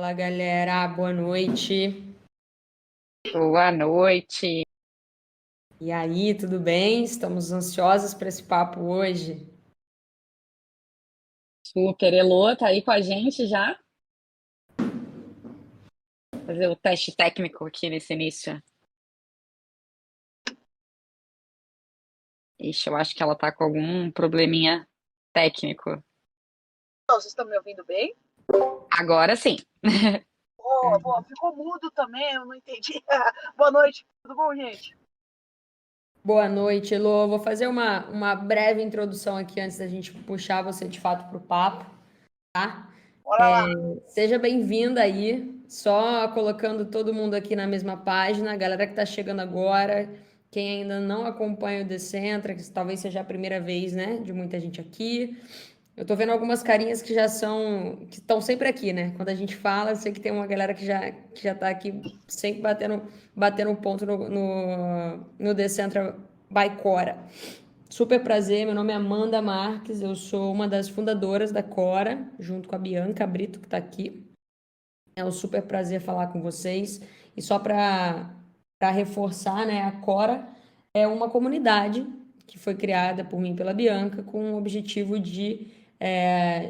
Fala, galera, boa noite. Boa noite. E aí, tudo bem? Estamos ansiosos para esse papo hoje. Super. Elô, tá aí com a gente já? Fazer o teste técnico aqui nesse início. Ixi, eu acho que ela tá com algum probleminha técnico. Vocês estão me ouvindo bem? Agora sim. Boa, boa. Ficou mudo também, eu não entendi. Boa noite, tudo bom, gente? Boa noite, Elô. Vou fazer uma breve introdução aqui antes da gente puxar você de fato para o papo, tá? Bora lá. Seja bem-vinda aí, só colocando todo mundo aqui na mesma página, a galera que está chegando agora, quem ainda não acompanha o Decentra, que talvez seja a primeira vez, né, de muita gente aqui. Eu tô vendo algumas carinhas que já são, que estão sempre aqui, né? Quando a gente fala, eu sei que tem uma galera que já tá aqui sempre batendo um ponto no Decentra by Cora. Super prazer, meu nome é Amanda Marques, eu sou uma das fundadoras da Cora, junto com a Bianca Brito, que tá aqui. É um super prazer falar com vocês. E só para reforçar, né, a Cora é uma comunidade que foi criada por mim e pela Bianca com o objetivo de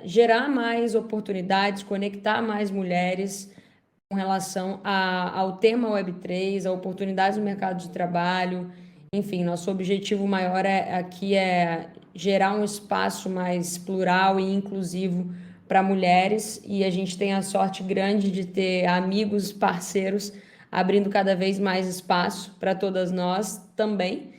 gerar mais oportunidades, conectar mais mulheres com relação ao tema Web3, a oportunidades no mercado de trabalho. Enfim, nosso objetivo maior aqui é gerar um espaço mais plural e inclusivo para mulheres, e a gente tem a sorte grande de ter amigos, parceiros, abrindo cada vez mais espaço para todas nós também.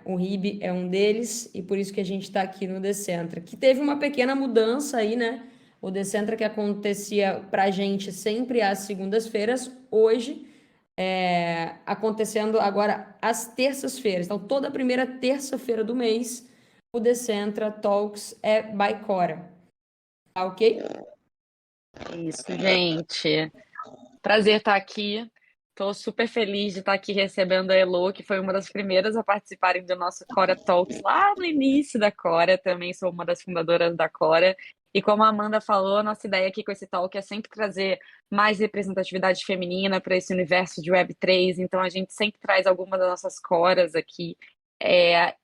O RIB é um deles, e por isso que a gente está aqui no Decentra, que teve uma pequena mudança aí, né? O Decentra que acontecia para a gente sempre às segundas-feiras, hoje acontecendo agora às terças-feiras. Então, toda primeira terça-feira do mês, o Decentra Talks é by Cora. Tá ok? Isso, gente. Prazer estar aqui. Estou super feliz de estar aqui recebendo a Elô, que foi uma das primeiras a participarem do nosso Cora Talks lá no início da Cora. Também sou uma das fundadoras da Cora. E como a Amanda falou, a nossa ideia aqui com esse talk é sempre trazer mais representatividade feminina para esse universo de Web3. Então a gente sempre traz algumas das nossas coras aqui.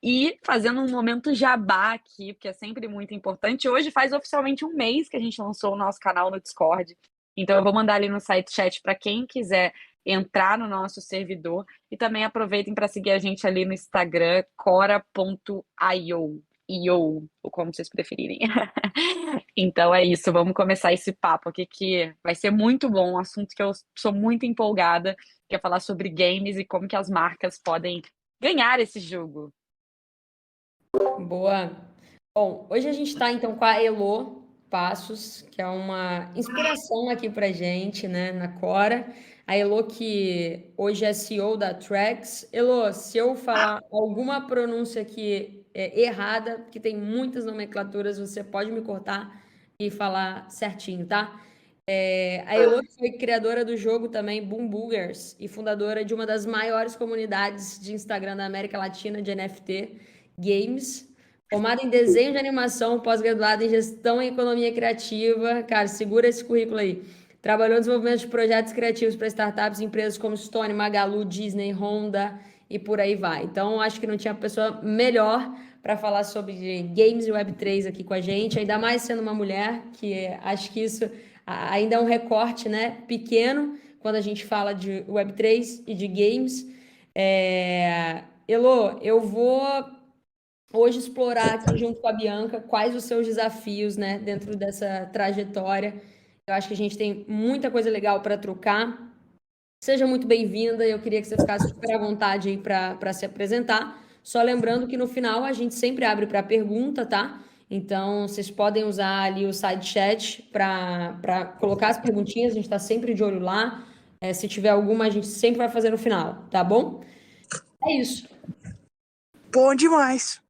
E fazendo um momento jabá aqui, porque é sempre muito importante. Hoje faz oficialmente um mês que a gente lançou o nosso canal no Discord. Então eu vou mandar ali no site chat para quem quiser entrar no nosso servidor e também aproveitem para seguir a gente ali no Instagram, cora.io, ou como vocês preferirem. Então é isso, vamos começar esse papo aqui que vai ser muito bom, um assunto que eu sou muito empolgada, que é falar sobre games e como que as marcas podem ganhar esse jogo. Boa. Bom, hoje a gente está então com a Elo Passos, que é uma inspiração aqui pra gente, né, na Cora. A Elo que hoje é CEO da Trax. Elo, se eu falar alguma pronúncia aqui errada, porque tem muitas nomenclaturas, você pode me cortar e falar certinho, tá? A Elo que foi criadora do jogo também Boom Boogers e fundadora de uma das maiores comunidades de Instagram da América Latina de NFT Games. Formada em desenho de animação, pós-graduada em gestão e economia criativa. Cara, segura esse currículo aí. Trabalhou no desenvolvimento de projetos criativos para startups, empresas como Stone, Magalu, Disney, Honda e por aí vai. Então, acho que não tinha pessoa melhor para falar sobre games e Web3 aqui com a gente, ainda mais sendo uma mulher, que acho que isso ainda é um recorte, né, pequeno quando a gente fala de Web3 e de games. Elô, eu vou hoje explorar aqui junto com a Bianca quais os seus desafios, né, dentro dessa trajetória. Eu acho que a gente tem muita coisa legal para trocar. Seja muito bem-vinda. Eu queria que você ficasse super à vontade aí para se apresentar. Só lembrando que no final a gente sempre abre para pergunta, tá? Então, vocês podem usar ali o side chat para colocar as perguntinhas, a gente está sempre de olho lá. Se tiver alguma, a gente sempre vai fazer no final, tá bom? É isso. Bom demais.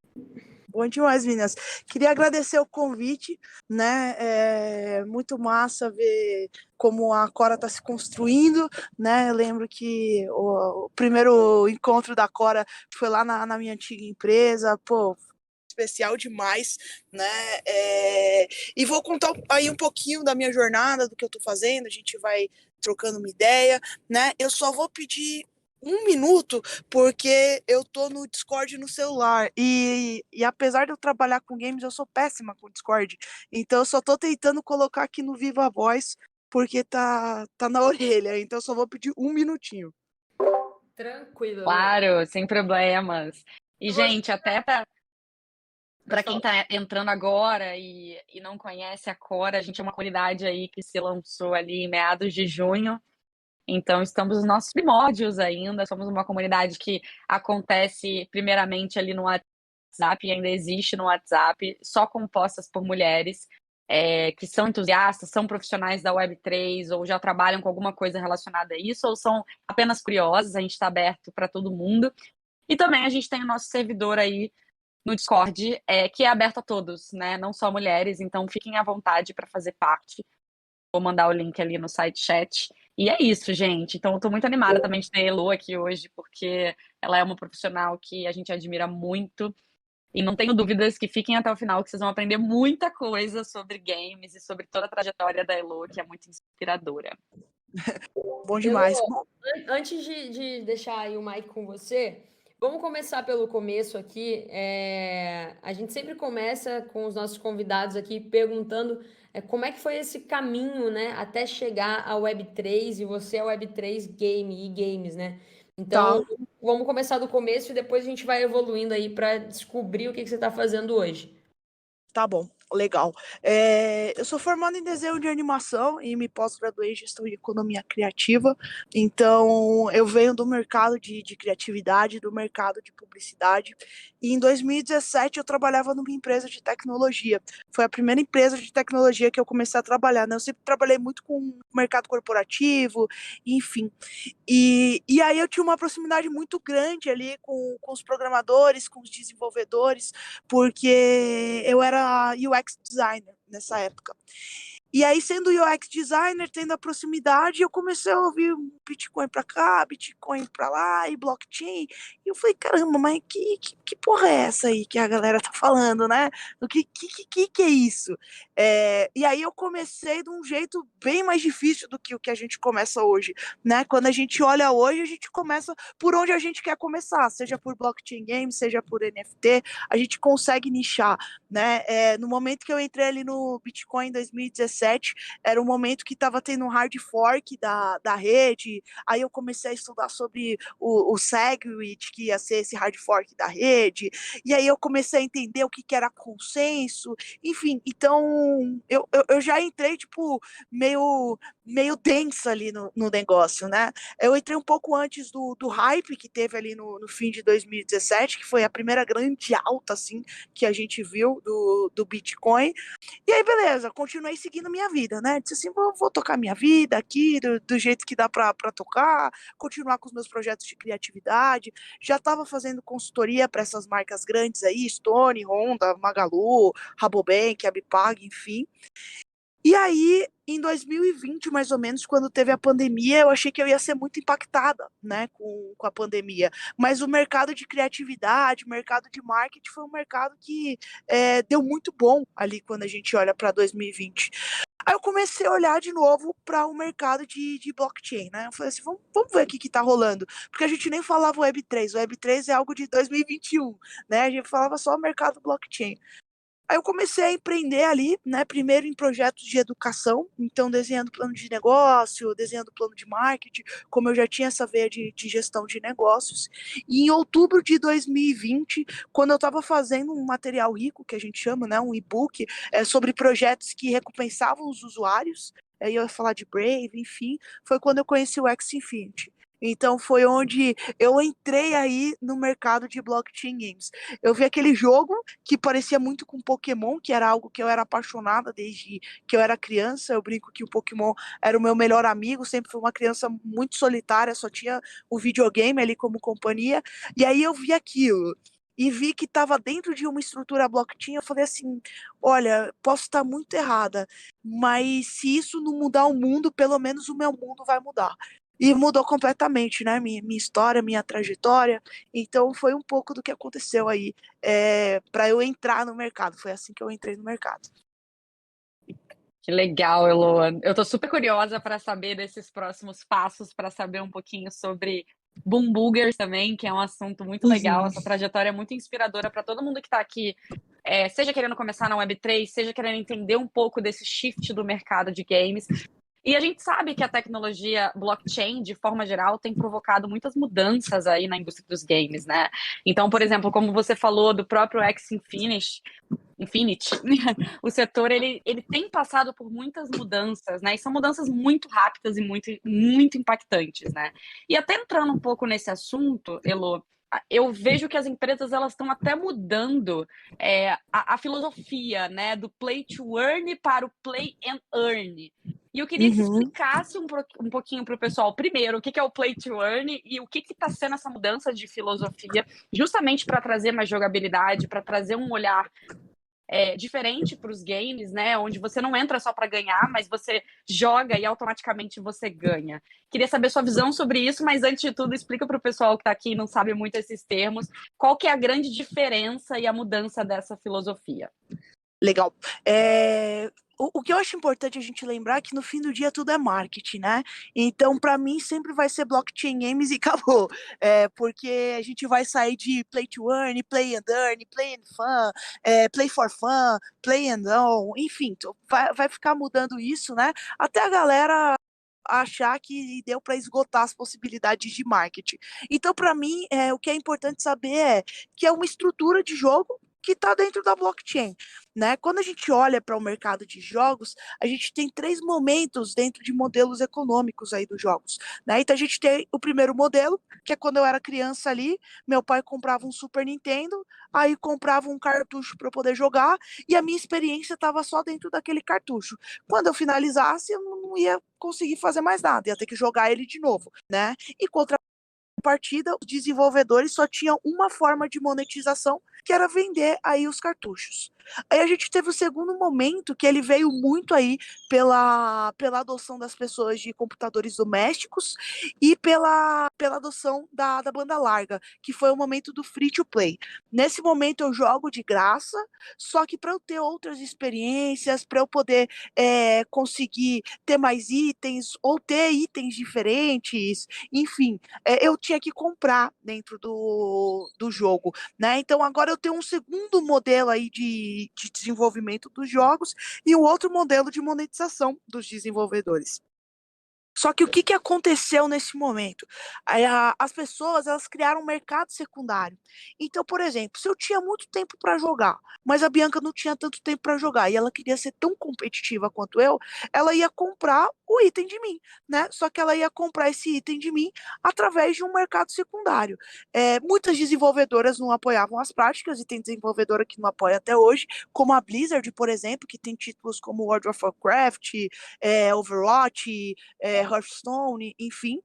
Bom demais, meninas. Queria agradecer o convite, né? É muito massa ver como a Cora está se construindo, né? Eu lembro que o primeiro encontro da Cora foi lá na minha antiga empresa, pô. especial demais, né? E vou contar aí um pouquinho da minha jornada, do que eu tô fazendo, a gente vai trocando uma ideia, né? Eu só vou pedir 1 minuto, porque eu tô no Discord no celular, e apesar de eu trabalhar com games, eu sou péssima com Discord, então eu só tô tentando colocar aqui no Viva Voz, porque tá na orelha, então eu só vou pedir 1 minutinho. Tranquilo, Elô. Claro, sem problemas. E, Você gente, até para pode quem falar. está entrando agora e não conhece a Cora, a gente é uma comunidade aí que se lançou ali em meados de junho. Então, estamos nos nossos primórdios ainda. Somos uma comunidade que acontece primeiramente ali no WhatsApp, e ainda existe no WhatsApp, só compostas por mulheres que são entusiastas, são profissionais da Web3 ou já trabalham com alguma coisa relacionada a isso, ou são apenas curiosas. A gente está aberto para todo mundo. E também a gente tem o nosso servidor aí no Discord, que é aberto a todos, né? Não só mulheres, então fiquem à vontade para fazer parte. Vou mandar o link ali no site chat. E é isso, gente. Então, eu tô muito animada também de ter a Elo aqui hoje, porque ela é uma profissional que a gente admira muito. E não tenho dúvidas que fiquem até o final, que vocês vão aprender muita coisa sobre games e sobre toda a trajetória da Elo, que é muito inspiradora. Bom demais. Elô, antes de deixar aí o mic com você, vamos começar pelo começo aqui. A gente sempre começa com os nossos convidados aqui perguntando como é que foi esse caminho, né, até chegar à Web3 e você é Web3 Game e Games, né? Então, Tá. vamos começar do começo e depois a gente vai evoluindo aí para descobrir o que você está fazendo hoje. Tá bom, legal. Eu sou formada em desenho de animação e me pós-graduei em gestão de economia criativa. Então, eu venho do mercado de criatividade, do mercado de publicidade. E em 2017 eu trabalhava numa empresa de tecnologia. Foi a primeira empresa de tecnologia que eu comecei a trabalhar, né? Eu sempre trabalhei muito com o mercado corporativo, enfim. E aí eu tinha uma proximidade muito grande ali com os programadores, com os desenvolvedores, porque eu era UX designer nessa época. E aí, sendo UX designer, tendo a proximidade, eu comecei a ouvir Bitcoin pra cá, Bitcoin pra lá, e blockchain. E eu falei, caramba, mas que porra é essa aí que a galera tá falando, né? O que é isso? E aí eu comecei de um jeito bem mais difícil do que o que a gente começa hoje, né? Quando a gente olha hoje, a gente começa por onde a gente quer começar, seja por blockchain game, seja por NFT, a gente consegue nichar, né? No momento que eu entrei ali no Bitcoin em 2017, era um momento que estava tendo um hard fork da rede, aí eu comecei a estudar sobre o Segwit, que ia ser esse hard fork da rede, e aí eu comecei a entender o que era consenso, enfim, então eu já entrei, tipo, meio densa ali no negócio, né? Eu entrei um pouco antes do hype que teve ali no fim de 2017, que foi a primeira grande alta, assim, que a gente viu do Bitcoin. E aí, beleza, continuei seguindo minha vida, né? Disse assim, vou tocar minha vida aqui, do jeito que dá pra tocar, continuar com os meus projetos de criatividade. Já estava fazendo consultoria para essas marcas grandes aí, Stone, Honda, Magalu, Rabobank, Abipag, enfim. E aí, em 2020, mais ou menos, quando teve a pandemia, eu achei que eu ia ser muito impactada, né, com a pandemia. Mas o mercado de criatividade, o mercado de marketing foi um mercado que deu muito bom ali quando a gente olha para 2020. Aí eu comecei a olhar de novo para o mercado de blockchain, né? Eu falei assim, vamos ver o que está rolando. Porque a gente nem falava Web3. O Web3 é algo de 2021, né? A gente falava só o mercado blockchain. Aí eu comecei a empreender ali, né? Primeiro em projetos de educação, então desenhando plano de negócio, desenhando plano de marketing, como eu já tinha essa veia de gestão de negócios. E em outubro de 2020, quando eu estava fazendo um material rico, que a gente chama, né? Um e-book, sobre projetos que recompensavam os usuários, aí eu ia falar de Brave, enfim, foi quando eu conheci o X Infinity. Então foi onde eu entrei aí no mercado de blockchain games. Eu vi aquele jogo que parecia muito com Pokémon, que era algo que eu era apaixonada desde que eu era criança. Eu brinco que o Pokémon era o meu melhor amigo, sempre fui uma criança muito solitária, só tinha o videogame ali como companhia. E aí eu vi aquilo e vi que estava dentro de uma estrutura blockchain. Eu falei assim, olha, posso estar muito errada, mas se isso não mudar o mundo, pelo menos o meu mundo vai mudar. E mudou completamente, né? Minha história, minha trajetória. Então foi um pouco do que aconteceu aí para eu entrar no mercado. Foi assim que eu entrei no mercado. Que legal, Eloa. Eu tô super curiosa para saber desses próximos passos, para saber um pouquinho sobre Boom Boogers também, que é um assunto muito legal. Uhum. Essa trajetória é muito inspiradora para todo mundo que está aqui, seja querendo começar na Web3, seja querendo entender um pouco desse shift do mercado de games. E a gente sabe que a tecnologia blockchain, de forma geral, tem provocado muitas mudanças aí na indústria dos games, né? Então, por exemplo, como você falou do próprio Axie Infinity, o setor ele tem passado por muitas mudanças, né? E são mudanças muito rápidas e muito, muito impactantes, né? E até entrando um pouco nesse assunto, Elo, eu vejo que as empresas elas estão até mudando a filosofia, né? Do play to earn para o play and earn. E eu queria que você Uhum. explicasse um pouquinho para o pessoal, primeiro, o que é o play to earn e o que está sendo essa mudança de filosofia, justamente para trazer mais jogabilidade, para trazer um olhar diferente para os games, né? Onde você não entra só para ganhar, mas você joga e automaticamente você ganha. Queria saber sua visão sobre isso, mas antes de tudo, explica para o pessoal que está aqui e não sabe muito esses termos, qual que é a grande diferença e a mudança dessa filosofia. Legal. O que eu acho importante a gente lembrar é que no fim do dia tudo é marketing, né? Então, para mim, sempre vai ser blockchain games e acabou. Porque a gente vai sair de play to earn, play and fun, play for fun, play and own, enfim, vai ficar mudando isso, né? Até a galera achar que deu para esgotar as possibilidades de marketing. Então, para mim, o que é importante saber é que é uma estrutura de jogo que está dentro da blockchain, né? Quando a gente olha para o mercado de jogos, a gente tem 3 momentos dentro de modelos econômicos aí dos jogos, né? Então a gente tem o primeiro modelo, que é quando eu era criança ali, meu pai comprava um Super Nintendo, aí comprava um cartucho para eu poder jogar, e a minha experiência estava só dentro daquele cartucho. Quando eu finalizasse, eu não ia conseguir fazer mais nada, ia ter que jogar ele de novo, né? E partida, os desenvolvedores só tinham uma forma de monetização, que era vender aí os cartuchos. Aí a gente teve o segundo momento, que ele veio muito aí pela adoção das pessoas de computadores domésticos e pela adoção da banda larga, que foi o momento do free to play. Nesse momento eu jogo de graça, só que para eu ter outras experiências, para eu poder conseguir ter mais itens ou ter itens diferentes, enfim, eu tinha que comprar dentro do jogo, né? Então agora eu tenho um segundo modelo aí de desenvolvimento dos jogos e um outro modelo de monetização dos desenvolvedores. Só que o que aconteceu nesse momento? As pessoas elas criaram um mercado secundário. Então, por exemplo, se eu tinha muito tempo para jogar, mas a Bianca não tinha tanto tempo para jogar e ela queria ser tão competitiva quanto eu, ela ia comprar o item de mim, né? Só que ela ia comprar esse item de mim através de um mercado secundário. Muitas desenvolvedoras não apoiavam as práticas e tem desenvolvedora que não apoia até hoje, como a Blizzard, por exemplo, que tem títulos como World of Warcraft, Overwatch, Hearthstone, enfim,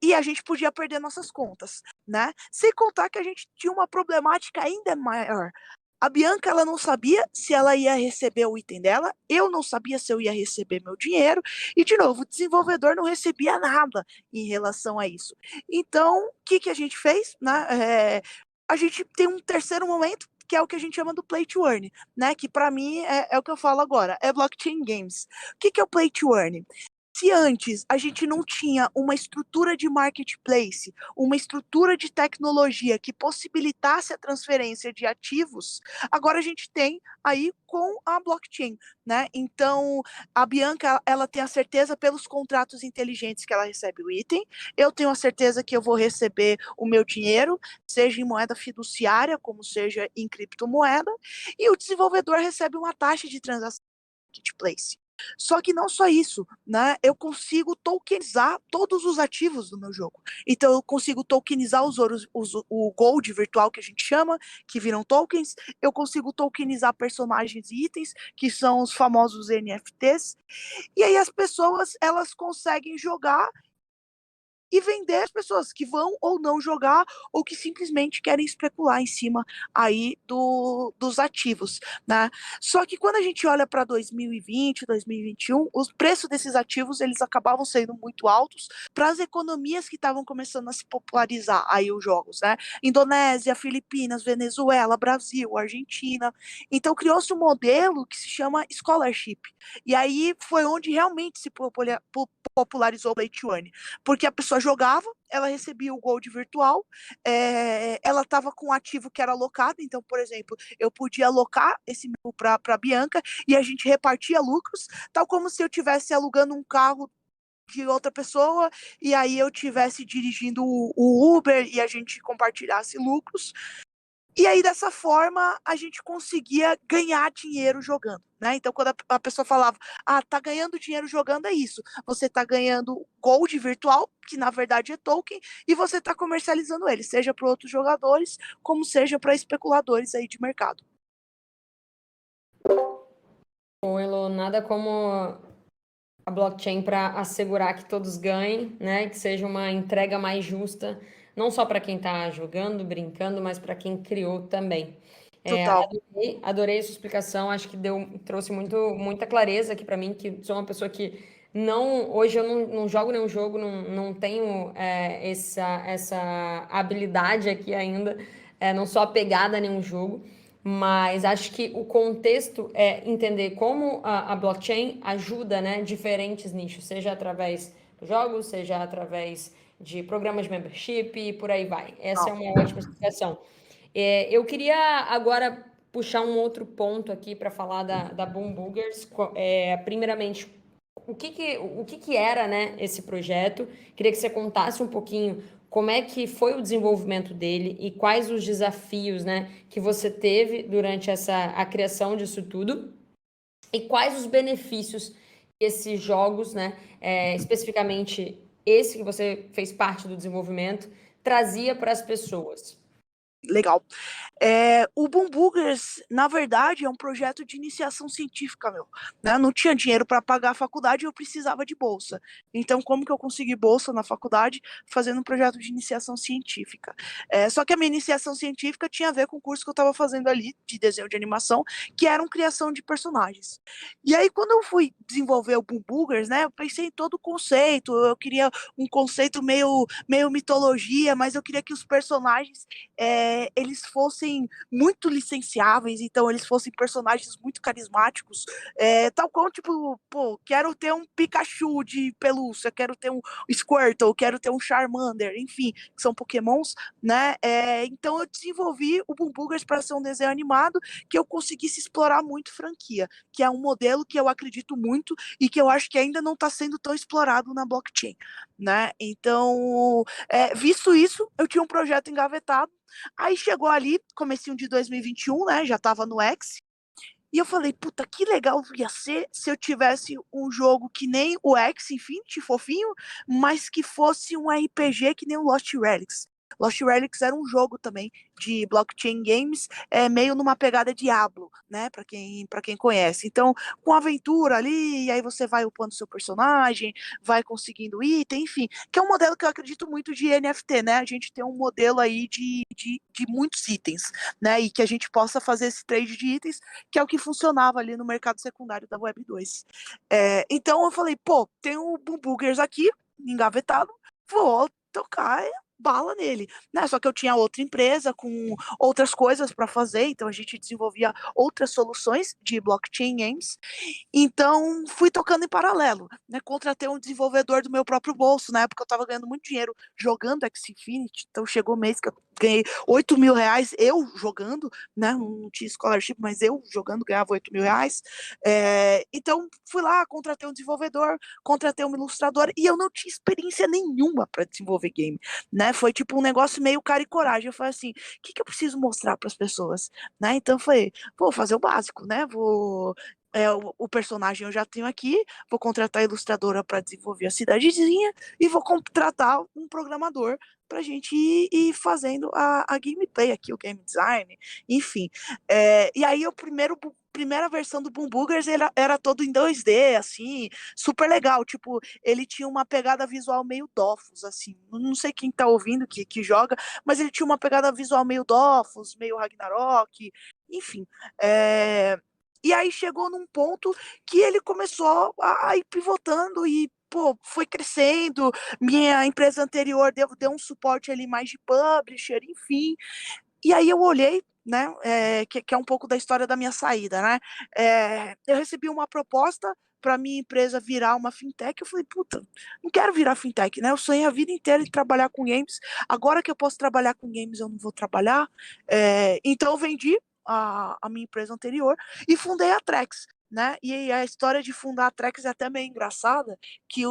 e a gente podia perder nossas contas, né? Sem contar que a gente tinha uma problemática ainda maior. A Bianca, ela não sabia se ela ia receber o item dela, eu não sabia se eu ia receber meu dinheiro, e, de novo, o desenvolvedor não recebia nada em relação a isso. Então, o que a gente fez? Né? A gente tem um terceiro momento, que é o que a gente chama do play to earn, né? Que para mim é o que eu falo agora, é blockchain games. O que é o play to earn? Se antes a gente não tinha uma estrutura de marketplace, uma estrutura de tecnologia que possibilitasse a transferência de ativos, agora a gente tem aí com a blockchain, né? Então, a Bianca, ela tem a certeza pelos contratos inteligentes que ela recebe o item, eu tenho a certeza que eu vou receber o meu dinheiro, seja em moeda fiduciária, como seja em criptomoeda, e o desenvolvedor recebe uma taxa de transação marketplace. Só que não só isso, né? Eu consigo tokenizar todos os ativos do meu jogo. Então eu consigo tokenizar o gold virtual que a gente chama, que viram tokens. Eu consigo tokenizar personagens e itens, que são os famosos NFTs. E aí as pessoas elas conseguem jogar e vender as pessoas que vão ou não jogar ou que simplesmente querem especular em cima aí dos ativos, né? Só que quando a gente olha para 2020, 2021, os preços desses ativos eles acabavam sendo muito altos para as economias que estavam começando a se popularizar aí os jogos, né? Indonésia, Filipinas, Venezuela, Brasil, Argentina. Então criou-se um modelo que se chama scholarship. E aí foi onde realmente se popularizou o play to earn, porque a pessoa jogava, ela recebia o gold virtual, ela estava com um ativo que era alocado, então, por exemplo, eu podia alocar esse mil para a Bianca e a gente repartia lucros, tal como se eu estivesse alugando um carro de outra pessoa e aí eu estivesse dirigindo o Uber e a gente compartilhasse lucros. E aí, dessa forma, a gente conseguia ganhar dinheiro jogando, né? Então, quando a pessoa falava, tá ganhando dinheiro jogando, é isso. Você tá ganhando gold virtual, que na verdade é token, e você tá comercializando ele, seja para outros jogadores, como seja para especuladores aí de mercado. Bom, Elo, nada como a blockchain para assegurar que todos ganhem, né? Que seja uma entrega mais justa, não só para quem está jogando, brincando, mas para quem criou também. Total. Adorei a sua explicação, acho que trouxe muita clareza aqui para mim, que sou uma pessoa que hoje eu não jogo nenhum jogo, não tenho essa habilidade aqui ainda, não sou apegada a nenhum jogo, mas acho que o contexto é entender como a blockchain ajuda, né, diferentes nichos, seja através dos jogos, seja através de programas de membership e por aí vai. Essa é uma ótima explicação. Eu queria agora puxar um outro ponto aqui para falar da Boom Boogers. Primeiramente, o que era, né, esse projeto? Queria que você contasse um pouquinho como é que foi o desenvolvimento dele e quais os desafios, né, que você teve durante a criação disso tudo e quais os benefícios que esses jogos, né, especificamente esse que você fez parte do desenvolvimento, trazia para as pessoas. Legal. O Boom Boogers, na verdade, é um projeto de iniciação científica, meu. Né? Não tinha dinheiro para pagar a faculdade e eu precisava de bolsa. Então, como que eu consegui bolsa na faculdade? Fazendo um projeto de iniciação científica. Só que a minha iniciação científica tinha a ver com o curso que eu estava fazendo ali, de desenho de animação, que era criação de personagens. E aí, quando eu fui desenvolver o Boom Boogers, né, eu pensei em todo o conceito. Eu queria um conceito meio mitologia, mas eu queria que os personagens eles fossem muito licenciáveis, então eles fossem personagens muito carismáticos, tal como, tipo, pô, quero ter um Pikachu de pelúcia, quero ter um Squirtle, quero ter um Charmander, enfim, que são pokémons, né, então eu desenvolvi o Boom Boogers para ser um desenho animado que eu conseguisse explorar muito franquia, que é um modelo que eu acredito muito e que eu acho que ainda não está sendo tão explorado na blockchain, né, então, visto isso, eu tinha um projeto engavetado. Aí chegou ali, comecinho de 2021, né? Já tava no X. E eu falei, puta, que legal ia ser se eu tivesse um jogo que nem o X Infinity, fofinho, mas que fosse um RPG que nem o Lost Relics. Lost Relics era um jogo também de blockchain games, meio numa pegada Diablo, né? Para quem conhece. Então, com aventura ali, e aí você vai upando seu personagem, vai conseguindo item, enfim, que é um modelo que eu acredito muito de NFT, né? A gente tem um modelo aí de muitos itens, né? E que a gente possa fazer esse trade de itens, que é o que funcionava ali no mercado secundário da Web 2. Então eu falei, pô, tem o Boom Boogers aqui, engavetado, vou tocar bala nele, né? Só que eu tinha outra empresa com outras coisas para fazer, então a gente desenvolvia outras soluções de blockchain games. Então fui tocando em paralelo, né? Contratei um desenvolvedor do meu próprio bolso. Na época eu estava ganhando muito dinheiro jogando X-Infinity, então chegou o mês que eu ganhei R$ 8.000 eu jogando, né? Não tinha scholarship, mas eu jogando ganhava R$ 8.000. Então fui lá, contratei um desenvolvedor, contratei uma ilustradora e eu não tinha experiência nenhuma para desenvolver game, né? Foi tipo um negócio meio cara e coragem. Eu falei assim, o que eu preciso mostrar para as pessoas, né? Então eu falei, vou fazer o básico, né? O personagem eu já tenho aqui, vou contratar a ilustradora para desenvolver a cidadezinha e vou contratar um programador, para a gente ir fazendo a gameplay aqui, o game design, enfim. E aí primeira versão do Boom Boogers era todo em 2D, assim, super legal. Tipo, ele tinha uma pegada visual meio Dofus, assim. Não sei quem tá ouvindo que joga, mas ele tinha uma pegada visual meio Dofus, meio Ragnarok, enfim. E aí chegou num ponto que ele começou a ir pivotando e pô, foi crescendo. Minha empresa anterior deu um suporte ali mais de publisher, enfim. E aí eu olhei, né, que é um pouco da história da minha saída, né? Eu recebi uma proposta para minha empresa virar uma fintech. Eu falei, puta, não quero virar fintech, né? Eu sonhei a vida inteira de trabalhar com games. Agora que eu posso trabalhar com games, eu não vou trabalhar. Então eu vendi a minha empresa anterior e fundei a Trex. Né? E a história de fundar a Trex é até meio engraçada, que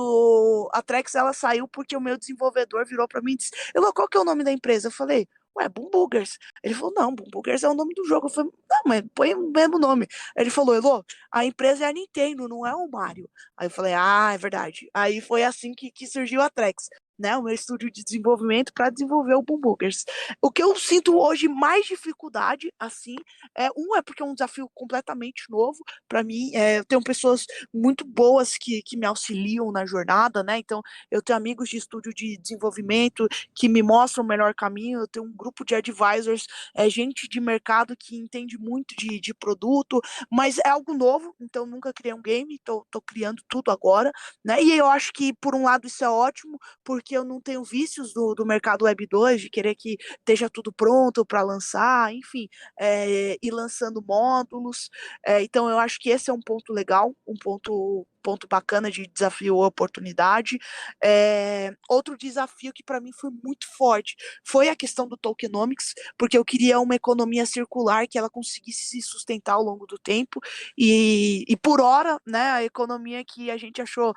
a Trex ela saiu porque o meu desenvolvedor virou para mim e disse, qual que é o nome da empresa? Eu falei, ué, Boom Boogers. Ele falou, não, Boom Boogers é o nome do jogo. Eu falei, não, mas põe o mesmo nome. Ele falou, Elô, a empresa é a Nintendo, não é o Mario. Aí eu falei, é verdade. Aí foi assim que surgiu a Trex, né? O meu estúdio de desenvolvimento para desenvolver o Boom Boogers. O que eu sinto hoje mais dificuldade, assim, é porque é um desafio completamente novo para mim. Eu tenho pessoas muito boas que me auxiliam na jornada, né? Então, eu tenho amigos de estúdio de desenvolvimento que me mostram o melhor caminho. Eu tenho um grupo de advisors, gente de mercado que entende muito de produto, mas é algo novo, então nunca criei um game, tô criando tudo agora, né? E eu acho que, por um lado, isso é ótimo, porque eu não tenho vícios do mercado Web 2, de querer que esteja tudo pronto para lançar, enfim, ir lançando módulos. Então, eu acho que esse é um ponto legal, um ponto bacana de desafio ou oportunidade. Outro desafio que para mim foi muito forte foi a questão do tokenomics, porque eu queria uma economia circular que ela conseguisse se sustentar ao longo do tempo e por hora, né, a economia que a gente achou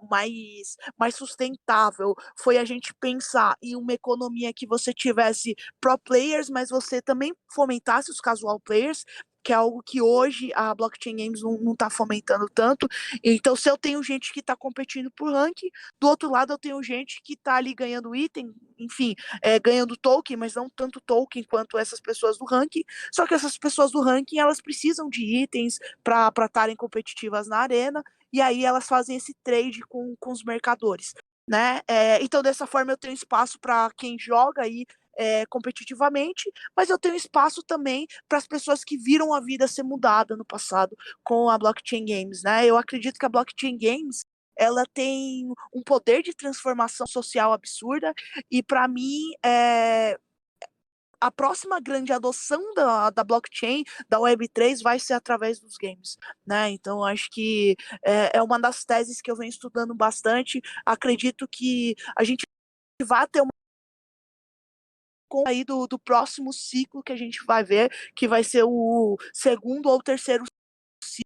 mais sustentável foi a gente pensar em uma economia que você tivesse pro players, mas você também fomentasse os casual players, que é algo que hoje a Blockchain Games não está fomentando tanto. Então, se eu tenho gente que está competindo por ranking, do outro lado eu tenho gente que está ali ganhando item, enfim, ganhando token, mas não tanto token quanto essas pessoas do ranking. Só que essas pessoas do ranking, elas precisam de itens para estarem competitivas na arena, e aí elas fazem esse trade com os mercadores. Né? Então, dessa forma, eu tenho espaço para quem joga aí competitivamente, mas eu tenho espaço também para as pessoas que viram a vida ser mudada no passado com a Blockchain Games, né? Eu acredito que a Blockchain Games ela tem um poder de transformação social absurda e para mim a próxima grande adoção da blockchain, da Web3, vai ser através dos games, né? Então, acho que é uma das teses que eu venho estudando bastante. Acredito que a gente vai ter uma aí do próximo ciclo que a gente vai ver, que vai ser o segundo ou terceiro ciclo.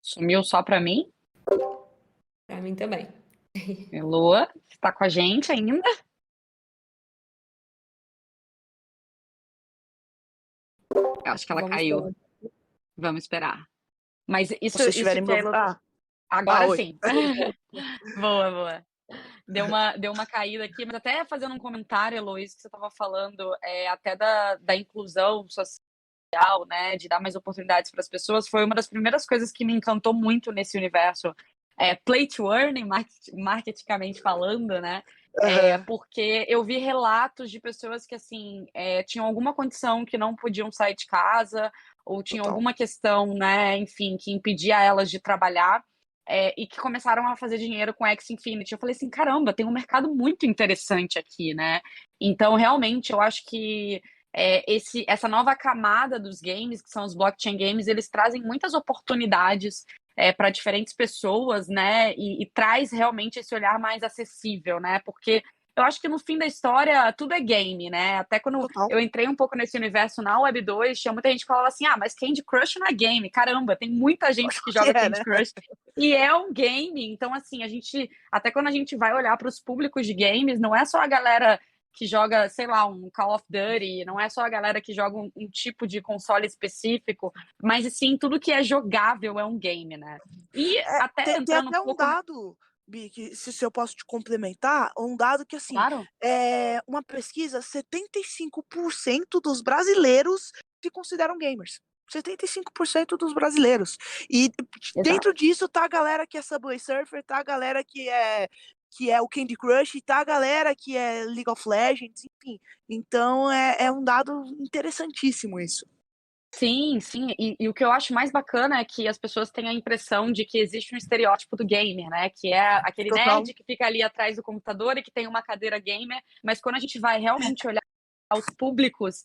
Sumiu só para mim? Para mim também. Elô, você tá com a gente ainda? Eu acho que ela Vamos caiu. esperar. Vamos esperar. Mas Se isso, vocês isso estiverem que a Elô... Agora oi. sim. Boa, boa. Deu uma caída aqui, mas até fazendo um comentário, Heloísa, que você estava falando, até da inclusão social, né, de dar mais oportunidades para as pessoas, foi uma das primeiras coisas que me encantou muito nesse universo play to earn, marketingamente falando, né, porque eu vi relatos de pessoas que, assim, tinham alguma condição que não podiam sair de casa, ou tinham Total. alguma questão, né, enfim, que impedia elas de trabalhar, e que começaram a fazer dinheiro com X Infinity. Eu falei assim, caramba, tem um mercado muito interessante aqui, né? Então, realmente, eu acho que essa nova camada dos games, que são os blockchain games, eles trazem muitas oportunidades para diferentes pessoas, né? E traz realmente esse olhar mais acessível, né? Porque eu acho que no fim da história tudo é game, né? Até quando Total. eu entrei um pouco nesse universo na Web 2, tinha muita gente que falava assim, mas Candy Crush não é game. Caramba, tem muita gente que joga Candy né? Crush e é um game. Então, assim, até quando a gente vai olhar para os públicos de games, não é só a galera que joga, sei lá, um Call of Duty, não é só a galera que joga um tipo de console específico, mas sim, tudo que é jogável é um game, né? E até Tem entrando um até um pouco... dado, Bi, que se eu posso te complementar, um dado que, assim, Claro. uma pesquisa, 75% dos brasileiros se consideram gamers. 75% dos brasileiros. E Exato. dentro disso tá a galera que é Subway Surfer, tá a galera que é o Candy Crush, tá a galera que é League of Legends, enfim. Então é um dado interessantíssimo isso. Sim, sim. E o que eu acho mais bacana é que as pessoas têm a impressão de que existe um estereótipo do gamer, né? Que é aquele Total. nerd que fica ali atrás do computador e que tem uma cadeira gamer, mas quando a gente vai realmente olhar aos públicos,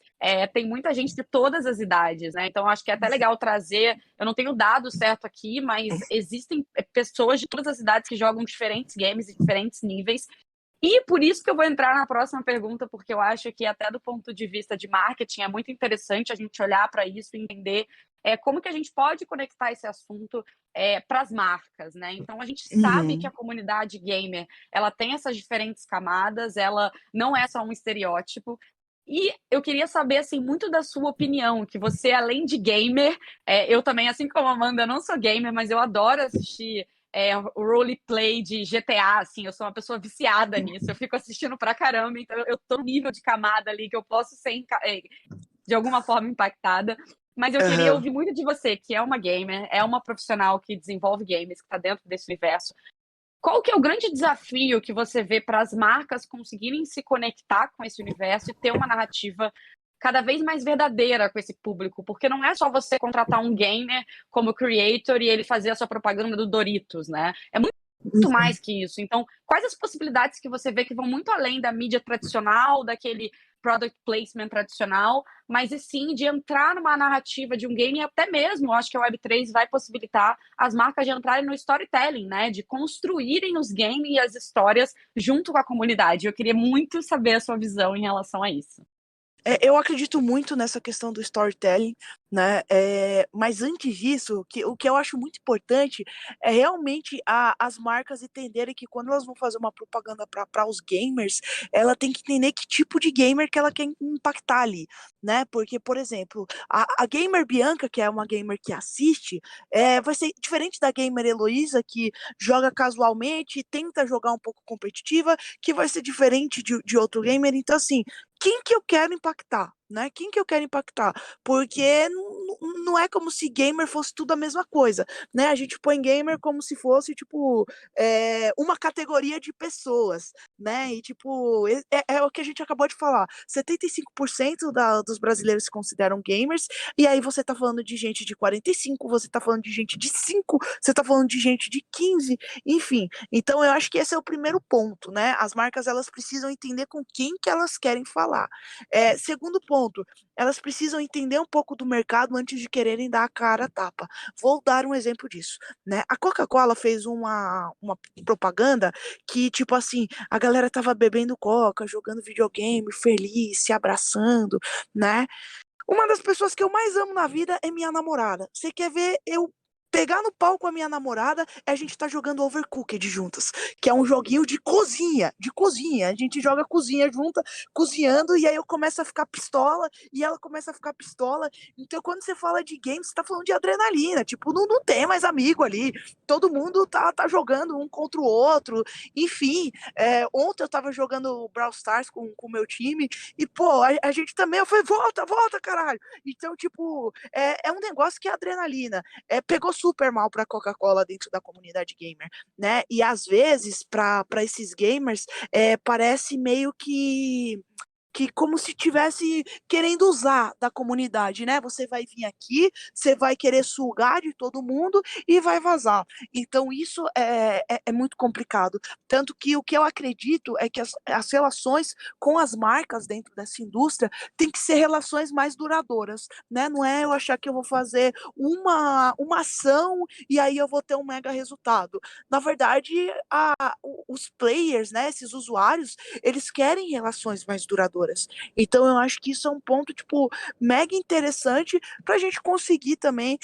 tem muita gente de todas as idades, né? Então acho que é até legal trazer. Eu não tenho dado certo aqui, mas existem pessoas de todas as idades que jogam diferentes games em diferentes níveis. E por isso que eu vou entrar na próxima pergunta, porque eu acho que até do ponto de vista de marketing é muito interessante a gente olhar para isso e entender como que a gente pode conectar esse assunto para as marcas, né? Então a gente sabe que Uhum. a comunidade gamer ela tem essas diferentes camadas, ela não é só um estereótipo. E eu queria saber assim muito da sua opinião, que você além de gamer, eu também assim como a Amanda não sou gamer, mas eu adoro assistir o roleplay de GTA, assim, eu sou uma pessoa viciada nisso, eu fico assistindo pra caramba, então eu tô no nível de camada ali que eu posso ser de alguma forma impactada, mas eu queria Aham. ouvir muito de você, que é uma gamer, é uma profissional que desenvolve games, que tá dentro desse universo. Qual que é o grande desafio que você vê para as marcas conseguirem se conectar com esse universo e ter uma narrativa cada vez mais verdadeira com esse público? Porque não é só você contratar um gamer como creator e ele fazer a sua propaganda do Doritos, né? É muito mais que isso. Então, quais as possibilidades que você vê que vão muito além da mídia tradicional, daquele product placement tradicional, mas e sim de entrar numa narrativa de um game, e até mesmo, eu acho que a Web3 vai possibilitar as marcas de entrarem no storytelling, né? De construírem os games e as histórias junto com a comunidade. Eu queria muito saber a sua visão em relação a isso. Eu acredito muito nessa questão do storytelling, né? Mas antes disso, o que eu acho muito importante é realmente as marcas entenderem que quando elas vão fazer uma propaganda para os gamers, ela tem que entender que tipo de gamer que ela quer impactar ali, né? Porque, por exemplo, a gamer Bianca, que é uma gamer que assiste, vai ser diferente da gamer Heloísa, que joga casualmente, tenta jogar um pouco competitiva, que vai ser diferente de outro gamer. Então, assim, quem que eu quero impactar, né? Quem que eu quero impactar? Porque não é como se gamer fosse tudo a mesma coisa, né? A gente põe gamer como se fosse, tipo, uma categoria de pessoas, né? E, tipo, é o que a gente acabou de falar. 75% dos brasileiros se consideram gamers, e aí você tá falando de gente de 45, você tá falando de gente de 5, você tá falando de gente de 15, enfim. Então, eu acho que esse é o primeiro ponto, né? As marcas, elas precisam entender com quem que elas querem falar. Segundo ponto, elas precisam entender um pouco do mercado antes de quererem dar a cara a tapa. Vou dar um exemplo disso, né? A Coca-Cola fez uma propaganda que, tipo assim, a galera tava bebendo coca, jogando videogame, feliz, se abraçando, né? Uma das pessoas que eu mais amo na vida é minha namorada. Você quer ver eu pegar no pau com a minha namorada, a gente tá jogando Overcooked juntas, que é um joguinho de cozinha, de cozinha. A gente joga cozinha junta, cozinhando, e aí eu começo a ficar pistola, e ela começa a ficar pistola. Então, quando você fala de games, você tá falando de adrenalina, tipo, não tem mais amigo ali, todo mundo tá jogando um contra o outro, enfim. Ontem eu tava jogando Brawl Stars com o meu time, e, pô, a gente também, eu falei, volta, volta, caralho. Então, tipo, é um negócio que é adrenalina. Pegou super mal para a Coca-Cola dentro da comunidade gamer, né? E às vezes, para esses gamers, parece meio que como se tivesse querendo usar da comunidade, né? Você vai vir aqui, você vai querer sugar de todo mundo e vai vazar. Então, isso é muito complicado. Tanto que o que eu acredito é que as relações com as marcas dentro dessa indústria tem que ser relações mais duradouras, né? Não é eu achar que eu vou fazer uma ação e aí eu vou ter um mega resultado. Na verdade, os players, né, esses usuários, eles querem relações mais duradouras. desenvolvedoras. Então eu acho que isso é um ponto, tipo, mega interessante para a gente conseguir também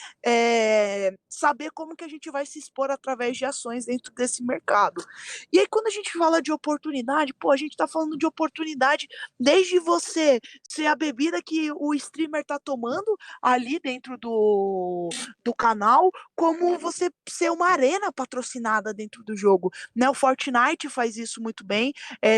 saber como que a gente vai se expor através de ações dentro desse mercado. E aí quando a gente fala de oportunidade, pô, a gente tá falando de oportunidade desde você ser a bebida que o streamer tá tomando ali dentro do canal, como você ser uma arena patrocinada dentro do jogo, né? O Fortnite faz isso muito bem,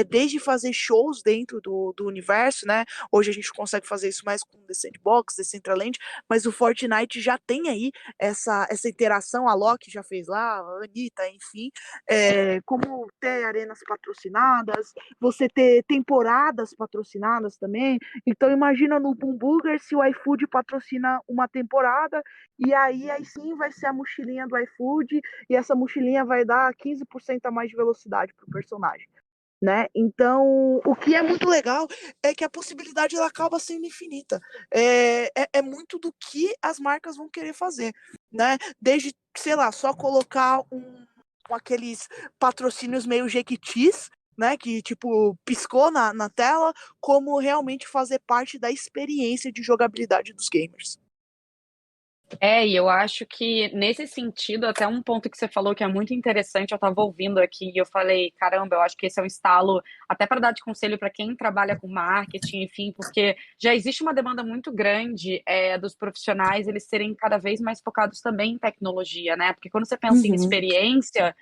desde fazer shows dentro do universo, né? Hoje a gente consegue fazer isso mais com The Sandbox, Decentraland, mas o Fortnite já tem aí essa interação, a Loki já fez lá, a Anitta, enfim, como ter arenas patrocinadas, você ter temporadas patrocinadas também. Então imagina no Boom Burger se o iFood patrocina uma temporada, e aí sim vai ser a mochilinha do iFood, e essa mochilinha vai dar 15% a mais de velocidade pro personagem, né? Então, o que é muito legal é que a possibilidade ela acaba sendo infinita. É muito do que as marcas vão querer fazer, né? Desde, sei lá, só colocar aqueles patrocínios meio jequitis, né? Que, tipo, piscou na tela, como realmente fazer parte da experiência de jogabilidade dos gamers. E eu acho que nesse sentido, até um ponto que você falou que é muito interessante, eu estava ouvindo aqui e eu falei, caramba, eu acho que esse é um estalo até para dar de conselho para quem trabalha com marketing, enfim, porque já existe uma demanda muito grande dos profissionais eles serem cada vez mais focados também em tecnologia, né? Porque quando você pensa em experiência,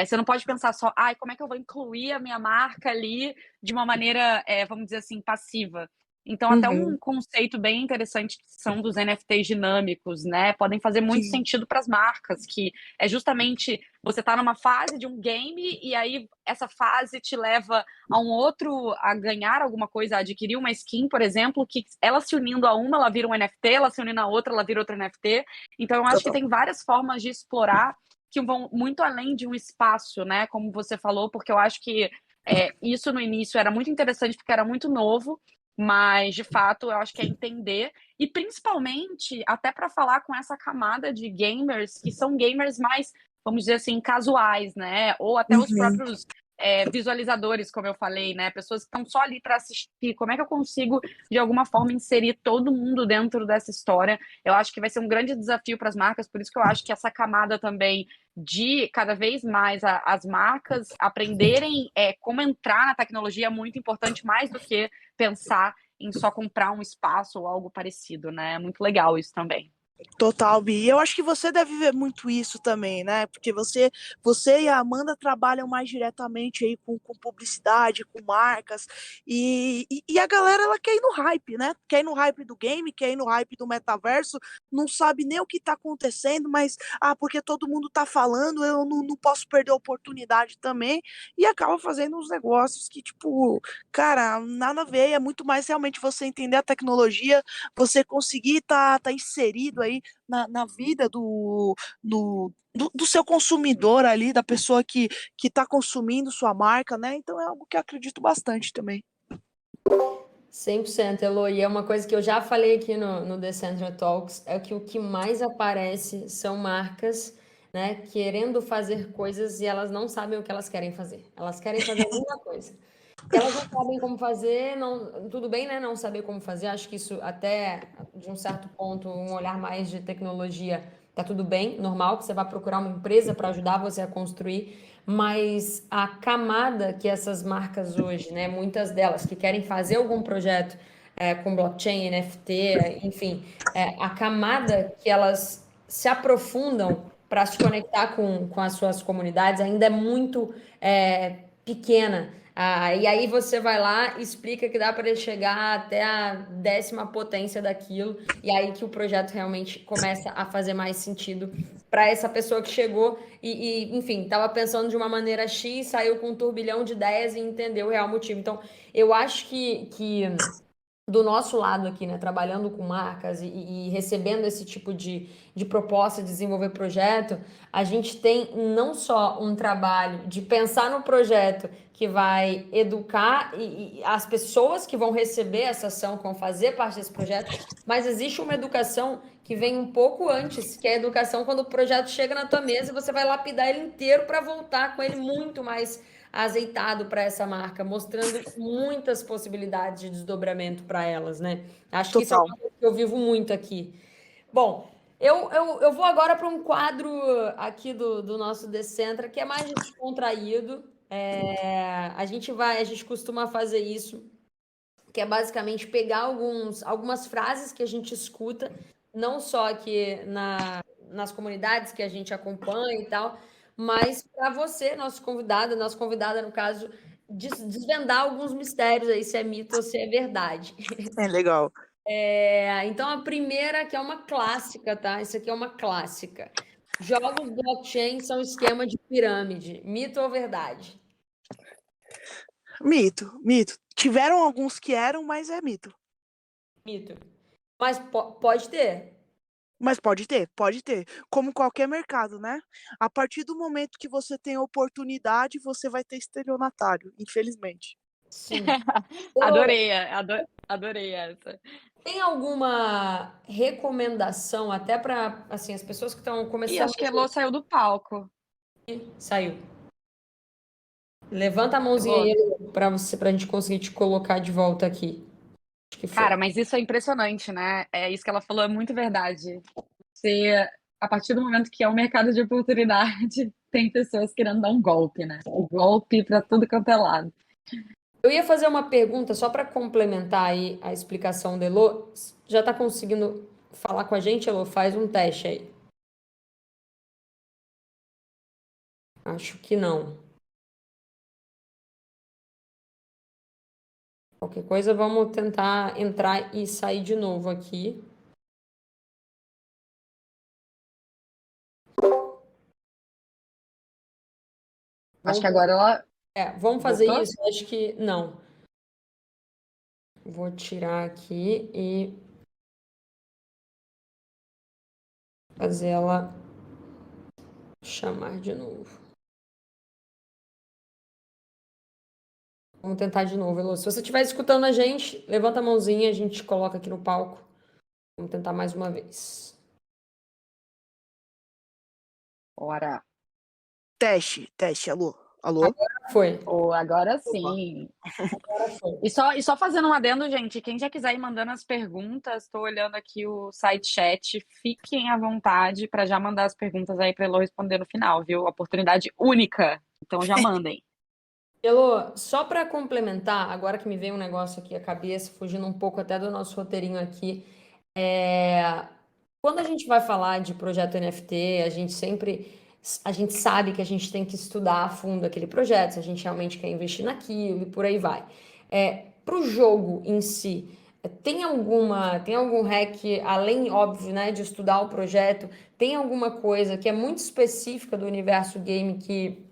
você não pode pensar só, como é que eu vou incluir a minha marca ali de uma maneira, vamos dizer assim, passiva. Então, até um conceito bem interessante que são dos NFTs dinâmicos, né? Podem fazer muito Sim. sentido para as marcas, que é justamente você tá numa fase de um game e aí essa fase te leva a um outro, a ganhar alguma coisa, a adquirir uma skin, por exemplo, que ela se unindo a uma, ela vira um NFT, ela se unindo a outra, ela vira outro NFT. Então, eu acho que tem várias formas de explorar que vão muito além de um espaço, né? Como você falou, porque eu acho que isso no início era muito interessante porque era muito novo, mas de fato eu acho que é entender e principalmente até para falar com essa camada de gamers que são gamers mais, vamos dizer assim, casuais, né? Ou até os próprios visualizadores, como eu falei, né? Pessoas que estão só ali para assistir. Como é que eu consigo, de alguma forma, inserir todo mundo dentro dessa história? Eu acho que vai ser um grande desafio para as marcas, por isso que eu acho que essa camada também de cada vez mais as marcas aprenderem como entrar na tecnologia é muito importante, mais do que pensar em só comprar um espaço ou algo parecido, né? É muito legal isso também. Total, Bi. Eu acho que você deve ver muito isso também, né? Porque você e a Amanda trabalham mais diretamente aí com publicidade, com marcas, e a galera ela quer ir no hype, né? Quer ir no hype do game, quer ir no hype do metaverso, não sabe nem o que tá acontecendo, mas porque todo mundo tá falando, eu não posso perder a oportunidade também, e acaba fazendo uns negócios que, tipo, cara, nada a ver, é muito mais realmente você entender a tecnologia, você conseguir tá inserido aí na vida do seu consumidor ali, da pessoa que está consumindo sua marca, né? Então é algo que eu acredito bastante também. 100%, Elo, e é uma coisa que eu já falei aqui no The Central Talks, é que o que mais aparece são marcas, né, querendo fazer coisas e elas não sabem o que elas querem fazer. Elas querem fazer a mesma coisa. Elas não sabem como fazer, não, tudo bem, né, não saber como fazer, acho que isso até, de um certo ponto, um olhar mais de tecnologia, tá tudo bem, normal que você vai procurar uma empresa para ajudar você a construir, mas a camada que essas marcas hoje, né, muitas delas que querem fazer algum projeto com blockchain, NFT, enfim, a camada que elas se aprofundam para se conectar com as suas comunidades ainda é muito pequena. E aí você vai lá, explica que dá para chegar até a 10ª potência daquilo, e aí que o projeto realmente começa a fazer mais sentido para essa pessoa que chegou enfim, estava pensando de uma maneira X, saiu com um turbilhão de ideias e entendeu o real motivo. Então, eu acho que do nosso lado aqui, né, trabalhando com marcas e recebendo esse tipo de proposta de desenvolver projeto, a gente tem não só um trabalho de pensar no projeto que vai educar e as pessoas que vão receber essa ação, que vão fazer parte desse projeto, mas existe uma educação que vem um pouco antes, que é a educação quando o projeto chega na tua mesa e você vai lapidar ele inteiro para voltar com ele muito mais azeitado para essa marca, mostrando muitas possibilidades de desdobramento para elas, né? Acho que isso é Total. uma coisa que eu vivo muito aqui. Bom, eu vou agora para um quadro aqui do nosso Decentra, que é mais descontraído. A gente costuma fazer isso, que é basicamente pegar algumas frases que a gente escuta, não só aqui nas comunidades que a gente acompanha e tal, mas para você, nossa convidada, no caso, desvendar alguns mistérios aí, se é mito ou se é verdade. É legal. Então, a primeira, que é uma clássica, tá? Isso aqui é uma clássica. Jogos blockchain são esquema de pirâmide. Mito ou verdade? Mito, mito. Tiveram alguns que eram, mas é mito. Mito. Mas pode ter. Mas pode ter, pode ter. Como qualquer mercado, né? A partir do momento que você tem oportunidade, você vai ter estelionatário, infelizmente. Sim. Adorei essa. Tem alguma recomendação até para assim as pessoas que estão E começando acho que a Elô saiu do palco. saiu. Levanta a mãozinha Elô, aí para você para a gente conseguir te colocar de volta aqui. Acho que foi. cara, mas isso é impressionante, né? É isso que ela falou, é muito verdade. Você, a partir do momento que é um mercado de oportunidade, tem pessoas querendo dar um golpe, né? O golpe para tudo quanto é lado. Eu ia fazer uma pergunta só para complementar aí a explicação da Elô. Já está conseguindo falar com a gente, Elô? Faz um teste aí. Acho que não. Qualquer coisa, vamos tentar entrar e sair de novo aqui. Acho que Vamos, agora ela vamos fazer voltou. isso? Acho que não. Vou tirar aqui e fazer ela chamar de novo. Vamos tentar de novo, Elô. Se você estiver escutando a gente, levanta a mãozinha, a gente coloca aqui no palco. Vamos tentar mais uma vez. Ora. Teste, teste, alô? Alô? Foi. Oh, agora Opa. sim. Agora foi. E só fazendo um adendo, gente, quem já quiser ir mandando as perguntas, estou olhando aqui o site chat, fiquem à vontade para já mandar as perguntas aí para Elô responder no final, viu? Oportunidade única. Então já mandem. Elô, só para complementar, agora que me veio um negócio aqui à cabeça, fugindo um pouco até do nosso roteirinho aqui, quando a gente vai falar de projeto NFT, a gente sabe que a gente tem que estudar a fundo aquele projeto, se a gente realmente quer investir naquilo e por aí vai. Para o jogo em si, tem algum hack, além, óbvio, né, de estudar o projeto, tem alguma coisa que é muito específica do universo game que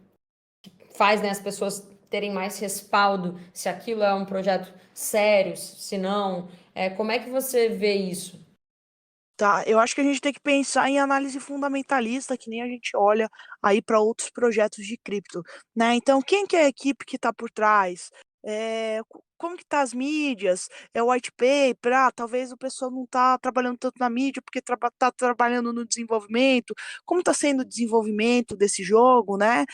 faz, né, as pessoas terem mais respaldo se aquilo é um projeto sério, se não? Como é que você vê isso? Tá, eu acho que a gente tem que pensar em análise fundamentalista, que nem a gente olha aí para outros projetos de cripto, né? Então, quem que é a equipe que está por trás? Como que tá as mídias? É o white paper? Talvez o pessoal não está trabalhando tanto na mídia porque está trabalhando no desenvolvimento. Como está sendo o desenvolvimento desse jogo, né?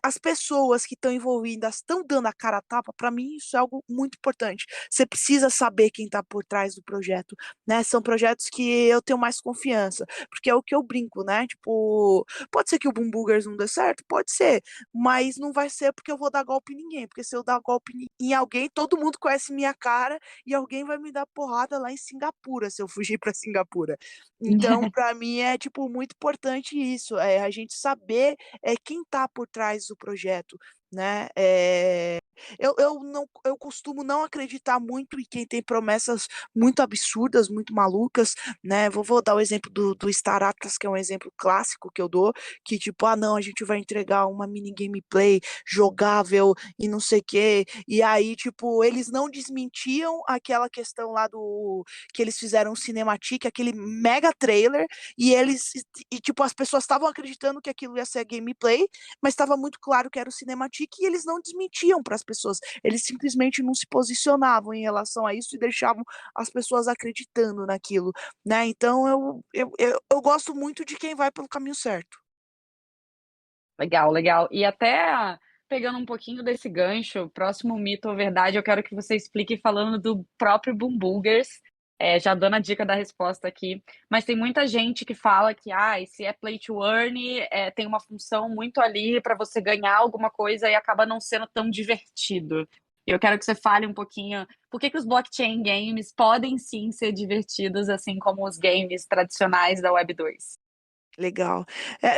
As pessoas que estão envolvidas estão dando a cara a tapa. Para mim, isso é algo muito importante. Você precisa saber quem está por trás do projeto, né? São projetos que eu tenho mais confiança, porque é o que eu brinco, né? Tipo, pode ser que o Boom Boogers não dê certo? Pode ser, mas não vai ser porque eu vou dar golpe em ninguém, porque se eu dar golpe em alguém, todo mundo conhece minha cara e alguém vai me dar porrada lá em Singapura, se eu fugir para Singapura. Então, para mim é, tipo, muito importante isso, a gente saber, quem tá por trás do projeto, né? Eu costumo não acreditar muito em quem tem promessas muito absurdas, muito malucas, né? Vou dar o exemplo do Star Atlas, que é um exemplo clássico que eu dou, que tipo, não, a gente vai entregar uma mini gameplay jogável e não sei o quê. E aí, tipo, eles não desmentiam aquela questão lá do que eles fizeram um cinematic, aquele mega trailer, tipo, as pessoas estavam acreditando que aquilo ia ser gameplay, mas estava muito claro que era o cinematic e eles não desmentiam para as pessoas. Eles simplesmente não se posicionavam em relação a isso e deixavam as pessoas acreditando naquilo, né? Então eu gosto muito de quem vai pelo caminho certo. Legal, legal. E até pegando um pouquinho desse gancho, próximo mito ou verdade, eu quero que você explique falando do próprio Boom Burgers, já dando a dica da resposta aqui. Mas tem muita gente que fala que, se é play to earn, tem uma função muito ali para você ganhar alguma coisa e acaba não sendo tão divertido. Eu quero que você fale um pouquinho por que os blockchain games podem sim ser divertidos, assim como os games tradicionais da Web2. Legal.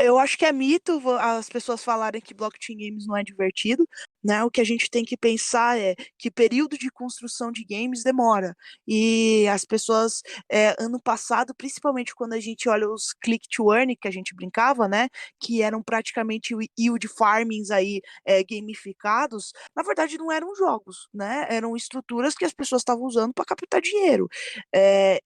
Eu acho que é mito as pessoas falarem que blockchain games não é divertido, né? O que a gente tem que pensar é que período de construção de games demora. E as pessoas, ano passado, principalmente quando a gente olha os click to earn, que a gente brincava, né? Que eram praticamente yield farmings aí, gamificados, na verdade não eram jogos, né? Eram estruturas que as pessoas estavam usando para captar dinheiro.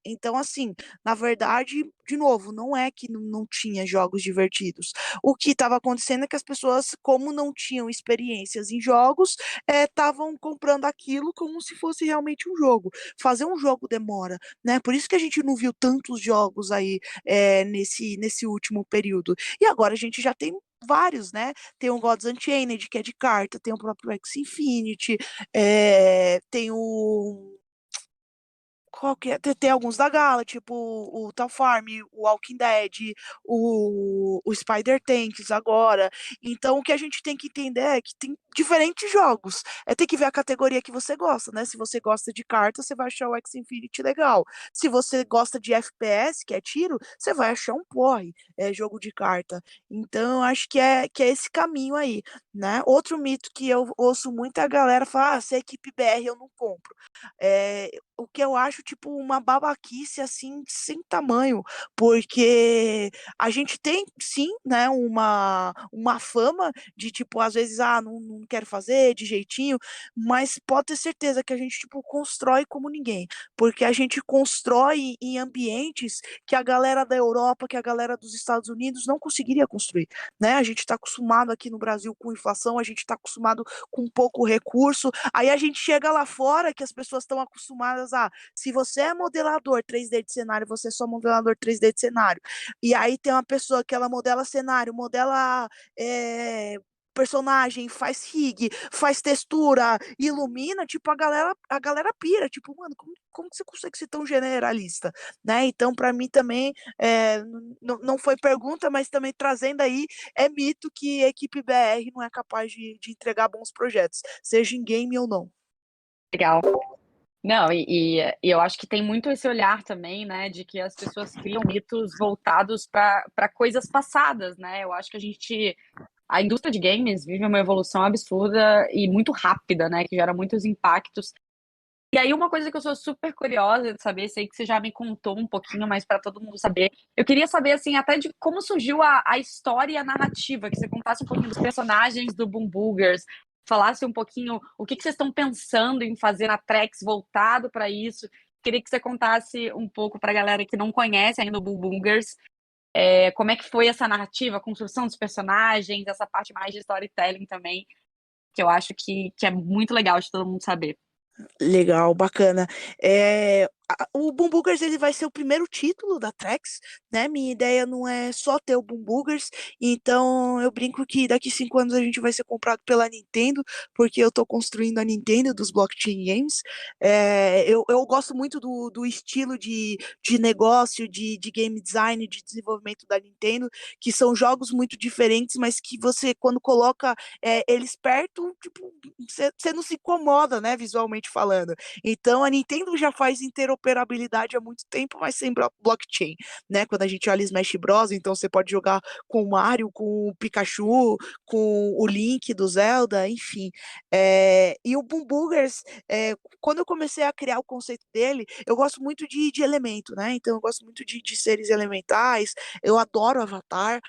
Então, assim, na verdade, de novo, não é que não tinha jogos divertidos. O que estava acontecendo é que as pessoas, como não tinham experiências em jogos, estavam comprando aquilo como se fosse realmente um jogo. Fazer um jogo demora, né? Por isso que a gente não viu tantos jogos aí nesse último período. E agora a gente já tem vários, né? Tem o Gods Unchained, que é de carta, tem o próprio X Infinity, tem o qual que é? Tem alguns da Gala, tipo o Tal Farm, o Walking Dead, o Spider Tanks agora. Então o que a gente tem que entender é que tem diferentes jogos. Tem que ver a categoria que você gosta, né? Se você gosta de carta, você vai achar o X Infinity legal. Se você gosta de FPS, que é tiro, você vai achar um porre, jogo de carta. Então eu acho que é esse caminho aí, né? Outro mito que eu ouço muita galera falar, se é equipe BR eu não compro. O que eu acho, tipo, uma babaquice, assim, sem tamanho, porque a gente tem, sim, né, uma fama de, tipo, às vezes, não quero fazer, de jeitinho, mas pode ter certeza que a gente, tipo, constrói como ninguém, porque a gente constrói em ambientes que a galera da Europa, que a galera dos Estados Unidos não conseguiria construir, né? A gente está acostumado aqui no Brasil com inflação, a gente está acostumado com pouco recurso, aí a gente chega lá fora que as pessoas estão acostumadas a, se você é modelador 3D de cenário, você é só modelador 3D de cenário. E aí tem uma pessoa que ela modela cenário, modela personagem, faz rig, faz textura, ilumina, tipo, a galera pira, tipo, mano, como que você consegue ser tão generalista, né? Então, para mim também, não foi pergunta, mas também trazendo aí, é mito que a equipe BR não é capaz de entregar bons projetos, seja em game ou não. Legal. Não, e eu acho que tem muito esse olhar também, né, de que as pessoas criam mitos voltados para coisas passadas, né? Eu acho que a indústria de games vive uma evolução absurda e muito rápida, né, que gera muitos impactos. E aí uma coisa que eu sou super curiosa de saber, sei que você já me contou um pouquinho, mas para todo mundo saber, eu queria saber, assim, até de como surgiu a história e a narrativa, que você contasse um pouquinho dos personagens do Boom Burgers, falasse um pouquinho o que vocês estão pensando em fazer na Trex voltado para isso. Queria que você contasse um pouco para a galera que não conhece ainda o Boom Burgers, como é que foi essa narrativa, a construção dos personagens, essa parte mais de storytelling também, que eu acho que é muito legal de todo mundo saber. Legal, bacana. O Boom Burgers ele vai ser o primeiro título da Trex, né? Minha ideia não é só ter o Boom Burgers, então eu brinco que daqui 5 anos a gente vai ser comprado pela Nintendo, porque eu tô construindo a Nintendo dos blockchain games. Eu gosto muito do estilo de negócio, de game design, de desenvolvimento da Nintendo, que são jogos muito diferentes, mas que você, quando coloca eles perto, tipo, você não se incomoda, né, visualmente falando. Então a Nintendo já faz interoperabilidade há muito tempo, mas sem blockchain, né? Quando a gente olha Smash Bros, então você pode jogar com o Mario, com o Pikachu, com o Link do Zelda, enfim. E o Boom Burgers, quando eu comecei a criar o conceito dele, eu gosto muito de elemento, né? Então eu gosto muito de seres elementais, eu adoro Avatar,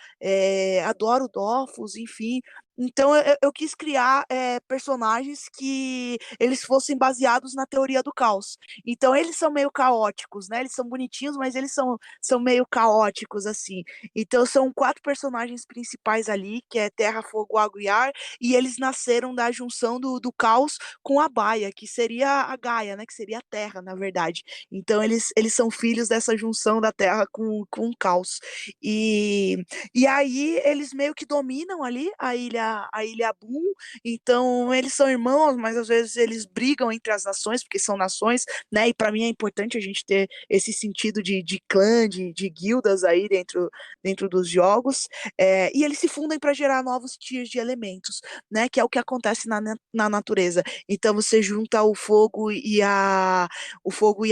adoro Dofus, enfim. Então eu quis criar personagens que eles fossem baseados na teoria do caos. Então eles são meio caóticos, né? Eles são bonitinhos, mas eles são meio caóticos, assim. Então são 4 personagens principais ali, que é Terra, Fogo, Água e Ar, e eles nasceram da junção do caos com a Baia, que seria a Gaia, né? Que seria a Terra, na verdade. Então eles são filhos dessa junção da Terra com o caos. E aí eles meio que dominam ali a ilha a Ilha Boom, então eles são irmãos, mas às vezes eles brigam entre as nações, porque são nações, né? E para mim é importante a gente ter esse sentido de clã, de guildas aí dentro dos jogos, e eles se fundem para gerar novos tiers de elementos, né? Que é o que acontece na natureza. Então você junta o fogo e a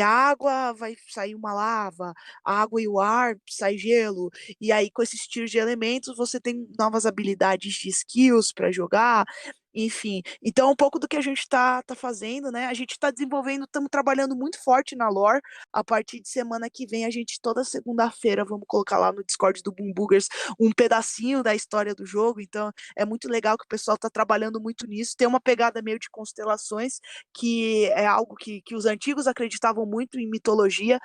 água, vai sair uma lava, a água e o ar, sai gelo, e aí com esses tiers de elementos você tem novas habilidades de skills para jogar, enfim. Então, um pouco do que a gente tá fazendo, né? A gente está desenvolvendo, estamos trabalhando muito forte na lore. A partir de semana que vem, a gente, toda segunda-feira, vamos colocar lá no Discord do Boom Boogers um pedacinho da história do jogo. Então, é muito legal que o pessoal está trabalhando muito nisso. Tem uma pegada meio de constelações, que é algo que os antigos acreditavam muito em mitologia,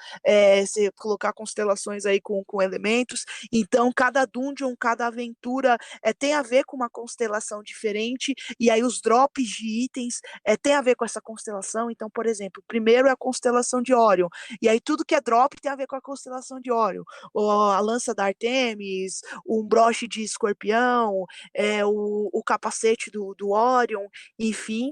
você colocar constelações aí com elementos. Então, cada dungeon, cada aventura tem a ver com uma constelação diferente, e aí os drops de itens tem a ver com essa constelação. Então, por exemplo, o primeiro é a constelação de Órion, e aí tudo que é drop tem a ver com a constelação de Órion. A lança da Artemis, um broche de escorpião, o capacete do Órion, enfim.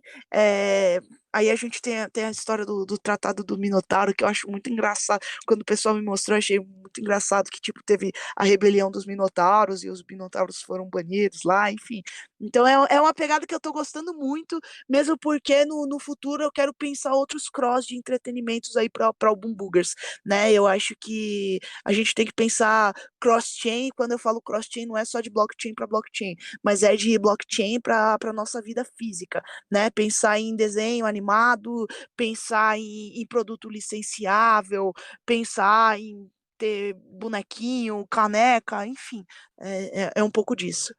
Aí a gente tem a história do Tratado do Minotauro, que eu acho muito engraçado. Quando o pessoal me mostrou, eu achei muito engraçado que, tipo, teve a rebelião dos Minotauros, e os Minotauros foram banidos lá, enfim. Então é uma pegada que eu tô gostando muito, mesmo porque no futuro eu quero pensar outros cross de entretenimentos aí para o Boom Boogers, né? Eu acho que a gente tem que pensar cross-chain. Quando eu falo cross-chain, não é só de blockchain para blockchain, mas é de blockchain para nossa vida física, né? Pensar em desenho animado, pensar em produto licenciável, pensar em ter bonequinho, caneca, enfim, é um pouco disso.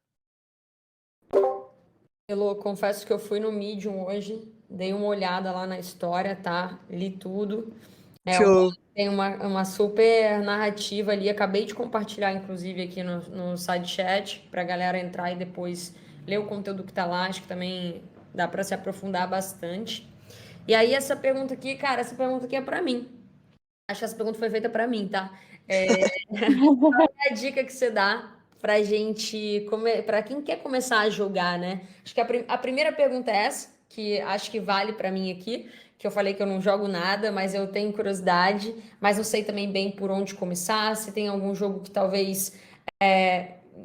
Elô, confesso que eu fui no Medium hoje, dei uma olhada lá na história, tá? Li tudo. Show. Tem uma super narrativa ali. Acabei de compartilhar, inclusive, aqui no side chat, pra galera entrar e depois ler o conteúdo que tá lá. Acho que também dá pra se aprofundar bastante. E aí, essa pergunta aqui, cara, essa pergunta aqui é pra mim. Acho que essa pergunta foi feita pra mim, tá? Qual é a dica que você dá pra gente, pra quem quer começar a jogar, né? Acho que a primeira pergunta é essa, que acho que vale pra mim aqui, que eu falei que eu não jogo nada, mas eu tenho curiosidade, mas não sei também bem por onde começar, se tem algum jogo que talvez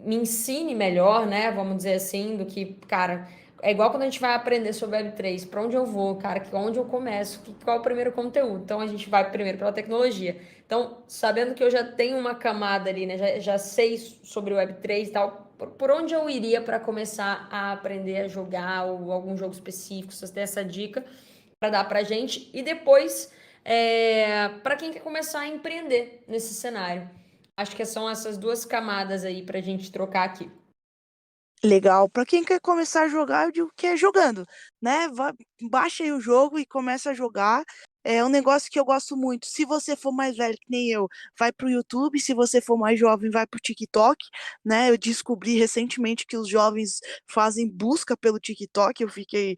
me ensine melhor, né? Vamos dizer assim, do que, cara, é igual quando a gente vai aprender sobre Web3, para onde eu vou, cara, onde eu começo, qual é o primeiro conteúdo. Então a gente vai primeiro pela tecnologia. Então, sabendo que eu já tenho uma camada ali, né? Já sei sobre o Web3 e tal, por onde eu iria para começar a aprender a jogar ou algum jogo específico, se você tem essa dica para dar pra gente. E depois, para quem quer começar a empreender nesse cenário. Acho que são essas duas camadas aí pra gente trocar aqui. Legal. Para quem quer começar a jogar, eu digo que é jogando, né? Baixa aí o jogo e começa a jogar. É um negócio que eu gosto muito. Se você for mais velho que nem eu, vai pro YouTube. Se você for mais jovem, vai pro TikTok, né? Eu descobri recentemente que os jovens fazem busca pelo TikTok. Eu fiquei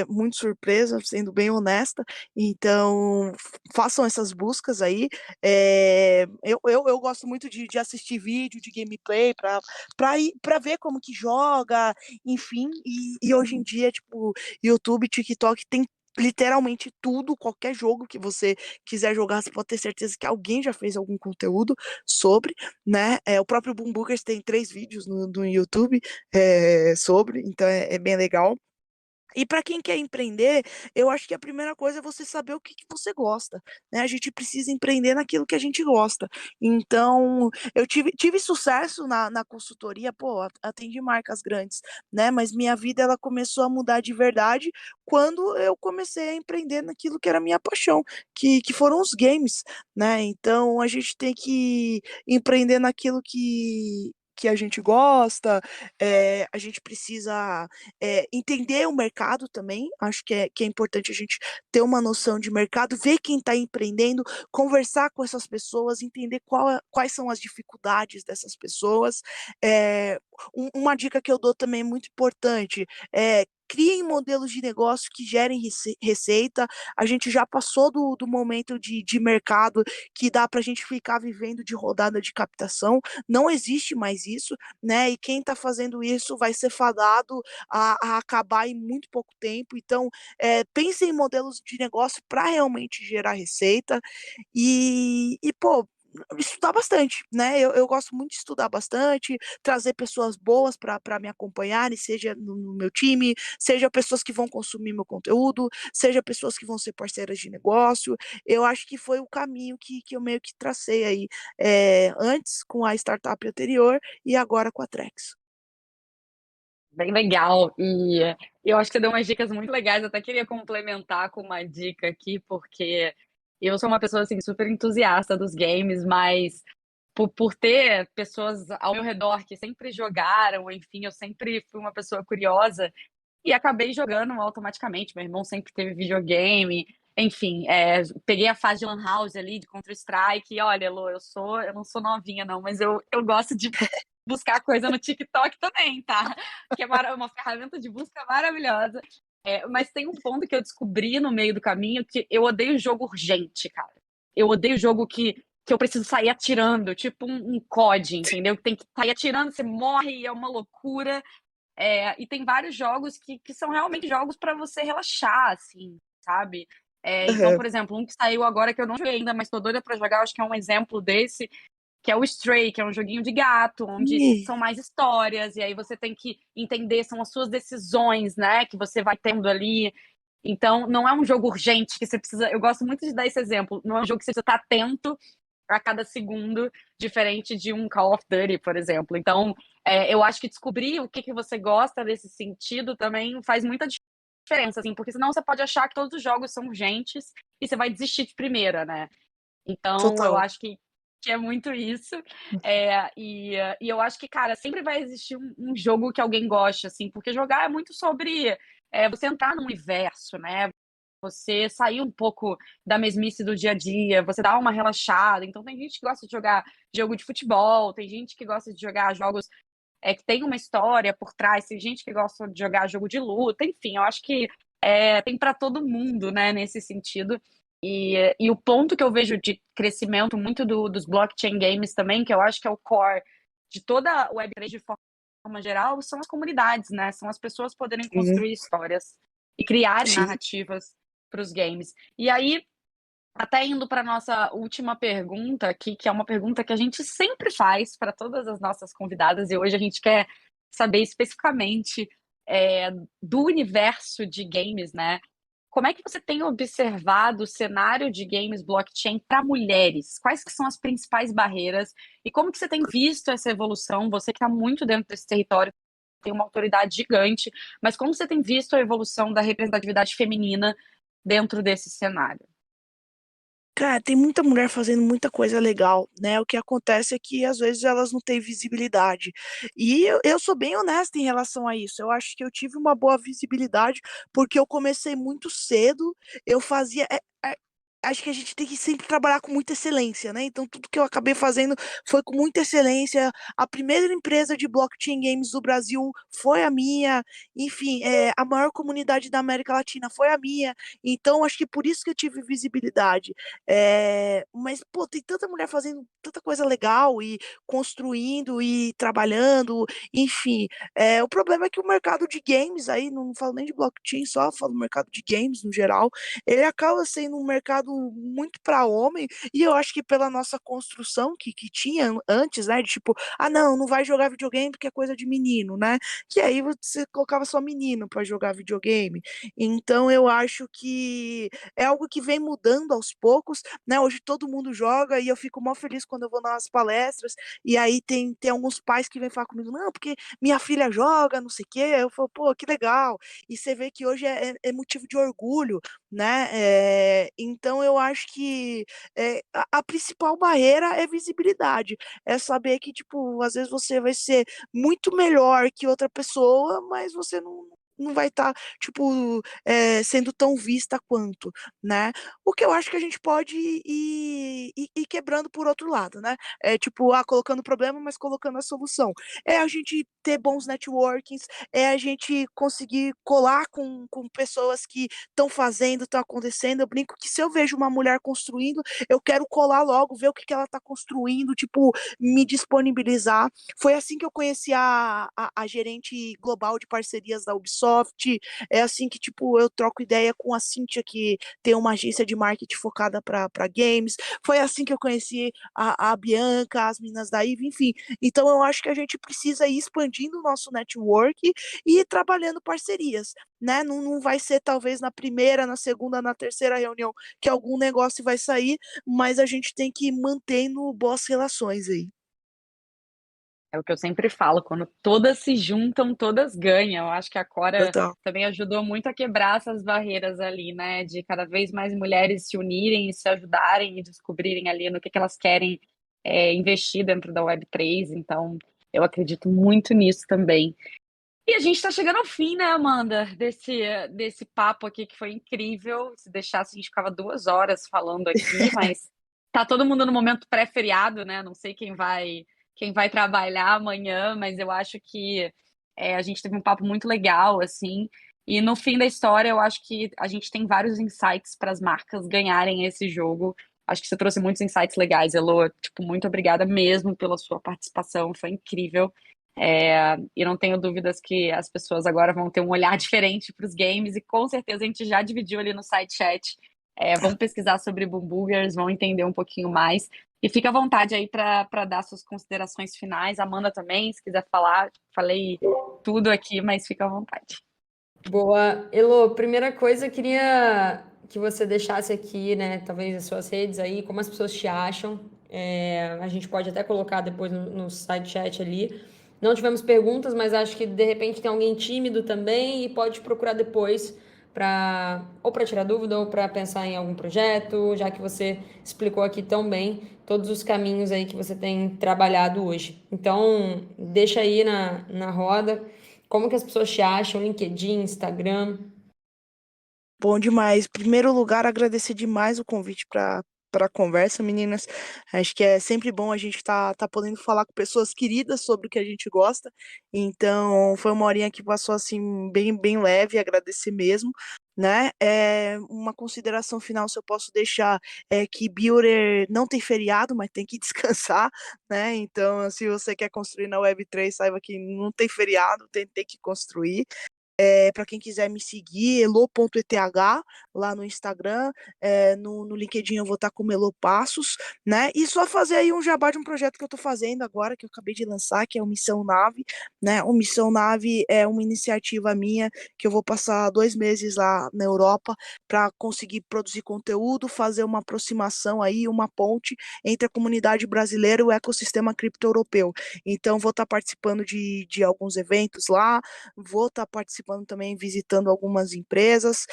muito surpresa, sendo bem honesta. Então, façam essas buscas aí. Eu gosto muito de assistir vídeo de gameplay para ver como que joga, enfim, e hoje em dia, tipo, YouTube, TikTok tem literalmente tudo, qualquer jogo que você quiser jogar, você pode ter certeza que alguém já fez algum conteúdo sobre, né? O próprio Boom Bookers tem 3 vídeos no YouTube sobre, então é bem legal. E para quem quer empreender, eu acho que a primeira coisa é você saber o que você gosta, né? A gente precisa empreender naquilo que a gente gosta. Então, eu tive sucesso na consultoria, pô, atendi marcas grandes, né? Mas minha vida ela começou a mudar de verdade quando eu comecei a empreender naquilo que era minha paixão, que foram os games, né? Então, a gente tem que empreender naquilo que a gente gosta, a gente precisa entender o mercado também. Acho que é importante a gente ter uma noção de mercado, ver quem está empreendendo, conversar com essas pessoas, entender quais são as dificuldades dessas pessoas. Uma dica que eu dou também muito importante é criem modelos de negócio que gerem receita. A gente já passou do momento de mercado que dá para a gente ficar vivendo de rodada de captação, não existe mais isso, né? E quem está fazendo isso vai ser fadado a acabar em muito pouco tempo. Então, pense em modelos de negócio para realmente gerar receita pô, estudar bastante, né? Eu gosto muito de estudar bastante, trazer pessoas boas para me acompanharem, seja no meu time, seja pessoas que vão consumir meu conteúdo, seja pessoas que vão ser parceiras de negócio. Eu acho que foi o caminho que eu meio que tracei aí, antes com a startup anterior e agora com a Trex. Bem legal. E eu acho que você deu umas dicas muito legais. Eu até queria complementar com uma dica aqui, porque eu sou uma pessoa assim, super entusiasta dos games, mas por ter pessoas ao meu redor que sempre jogaram, enfim, eu sempre fui uma pessoa curiosa e acabei jogando automaticamente. Meu irmão sempre teve videogame, enfim, peguei a fase de Lan House ali, de Counter-Strike. E olha, Lô, eu não sou novinha, não, mas eu gosto de buscar coisa no TikTok também, tá? Que é uma ferramenta de busca maravilhosa. Mas tem um ponto que eu descobri no meio do caminho que eu odeio jogo urgente, cara. Eu odeio jogo que eu preciso sair atirando, tipo um COD, entendeu? Que tem que sair atirando, você morre, é uma loucura. E tem vários jogos que são realmente jogos para você relaxar, assim, sabe? Então, Uhum. por exemplo, um que saiu agora que eu não joguei ainda, mas tô doida pra jogar, acho que é um exemplo desse, que é o Stray, que é um joguinho de gato, onde Ih, são mais histórias, e aí você tem que entender, são as suas decisões, né, que você vai tendo ali. Então, não é um jogo urgente que você precisa. Eu gosto muito de dar esse exemplo. Não é um jogo que você precisa estar atento a cada segundo, diferente de um Call of Duty, por exemplo. Então, eu acho que descobrir o que você gosta desse sentido também faz muita diferença, assim, porque senão você pode achar que todos os jogos são urgentes e você vai desistir de primeira, né? Então, eu total. acho que é muito isso. E eu acho que, cara, sempre vai existir um jogo que alguém goste, assim, porque jogar é muito sobre você entrar no universo, né? Você sair um pouco da mesmice do dia a dia, você dar uma relaxada. Então, tem gente que gosta de jogar jogo de futebol, tem gente que gosta de jogar jogos que tem uma história por trás, tem gente que gosta de jogar jogo de luta, enfim, eu acho que tem para todo mundo, né, nesse sentido. E o ponto que eu vejo de crescimento muito dos blockchain games também, que eu acho que é o core de toda a Web3 de forma geral, são as comunidades, né? São as pessoas poderem Sim, construir histórias e criarem sim. narrativas para os games. E aí, até indo para nossa última pergunta aqui, que é uma pergunta que a gente sempre faz para todas as nossas convidadas, e hoje a gente quer saber especificamente do universo de games, né? Como é que você tem observado o cenário de games blockchain para mulheres? Quais que são as principais barreiras? E como que você tem visto essa evolução? Você que está muito dentro desse território, tem uma autoridade gigante, mas como você tem visto a evolução da representatividade feminina dentro desse cenário? Cara, tem muita mulher fazendo muita coisa legal, né? O que acontece é que às vezes elas não têm visibilidade. E eu sou bem honesta em relação a isso. Eu acho que eu tive uma boa visibilidade porque eu comecei muito cedo. Eu fazia. Acho que a gente tem que sempre trabalhar com muita excelência, né? Então, tudo que eu acabei fazendo foi com muita excelência. A primeira empresa de blockchain games do Brasil foi a minha. Enfim, a maior comunidade da América Latina foi a minha. Então, acho que por isso que eu tive visibilidade. Mas, pô, tem tanta mulher fazendo tanta coisa legal e construindo e trabalhando, enfim. O problema é que o mercado de games, aí não falo nem de blockchain, só falo do mercado de games no geral, ele acaba sendo um mercado muito para homem, e eu acho que pela nossa construção que tinha antes, né, de tipo, ah, não vai jogar videogame porque é coisa de menino, né? Que aí você colocava só menino para jogar videogame. Então eu acho que é algo que vem mudando aos poucos, né? Hoje todo mundo joga e eu fico mó feliz quando eu vou nas palestras e aí tem alguns pais que vêm falar comigo, não, porque minha filha joga, não sei o quê. Eu falo, pô, que legal. E você vê que hoje é motivo de orgulho, né? Então eu acho que a principal barreira é visibilidade. É saber que, tipo, às vezes você vai ser muito melhor que outra pessoa, mas você não vai estar, tipo, sendo tão vista quanto, né? O que eu acho que a gente pode ir quebrando por outro lado, né? É tipo, colocando o problema, mas colocando a solução. É a gente ter bons networkings, é a gente conseguir colar com pessoas que estão fazendo, estão acontecendo. Eu brinco que se eu vejo uma mulher construindo, eu quero colar logo, ver o que ela está construindo, tipo, me disponibilizar. Foi assim que eu conheci a gerente global de parcerias da Ubisoft. É assim que, tipo, eu troco ideia com a Cíntia, que tem uma agência de marketing focada para games. Foi assim que eu conheci a Bianca, as meninas da Eve, enfim. Então, eu acho que a gente precisa ir expandindo o nosso network e ir trabalhando parcerias, né? Não vai ser, talvez, na primeira, na segunda, na terceira reunião que algum negócio vai sair, mas a gente tem que ir mantendo boas relações aí. É o que eu sempre falo, quando todas se juntam, todas ganham. Eu acho que a Cora Total. também ajudou muito a quebrar essas barreiras ali, né? De cada vez mais mulheres se unirem, se ajudarem e descobrirem ali no que elas querem investir dentro da Web3. Então, eu acredito muito nisso também. E a gente está chegando ao fim, né, Amanda, desse papo aqui que foi incrível. Se deixasse, a gente ficava 2 horas falando aqui, mas tá todo mundo no momento pré-feriado, né? Não sei quem vai trabalhar amanhã, mas eu acho que a gente teve um papo muito legal, assim. E no fim da história, eu acho que a gente tem vários insights para as marcas ganharem esse jogo. Acho que você trouxe muitos insights legais, Elô. Tipo, muito obrigada mesmo pela sua participação, foi incrível. E não tenho dúvidas que as pessoas agora vão ter um olhar diferente para os games, e com certeza a gente já dividiu ali no side chat. Vão pesquisar sobre Boom Boogers, vão entender um pouquinho mais. E fica à vontade aí para dar suas considerações finais. Amanda também, se quiser falar, falei tudo aqui, mas fica à vontade. Boa. Elô, primeira coisa, eu queria que você deixasse aqui, né, talvez as suas redes aí, como as pessoas te acham. A gente pode até colocar depois no side chat ali. Não tivemos perguntas, mas acho que de repente tem alguém tímido também e pode procurar depois para tirar dúvida ou para pensar em algum projeto, já que você explicou aqui tão bem todos os caminhos aí que você tem trabalhado hoje. Então, deixa aí na roda. Como que as pessoas te acham? LinkedIn, Instagram? Bom demais. Em primeiro lugar, agradecer demais o convite para a conversa, meninas. Acho que é sempre bom a gente tá podendo falar com pessoas queridas sobre o que a gente gosta. Então, foi uma horinha que passou assim bem bem leve, agradecer mesmo, né? Uma consideração final, se eu posso deixar, é que Builder não tem feriado, mas tem que descansar, né? Então, se você quer construir na Web3, saiba que não tem feriado, tem que construir. Para quem quiser me seguir, elo.eth lá no Instagram, no LinkedIn eu vou estar com Elo Passos, né? E só fazer aí um jabá de um projeto que eu estou fazendo agora, que eu acabei de lançar, que é o Missão Nave, né? O Missão Nave é uma iniciativa minha que eu vou passar 2 meses lá na Europa para conseguir produzir conteúdo, fazer uma aproximação aí, uma ponte entre a comunidade brasileira e o ecossistema cripto-europeu. Então, vou estar participando de alguns eventos lá, vou estar participando também, visitando algumas empresas.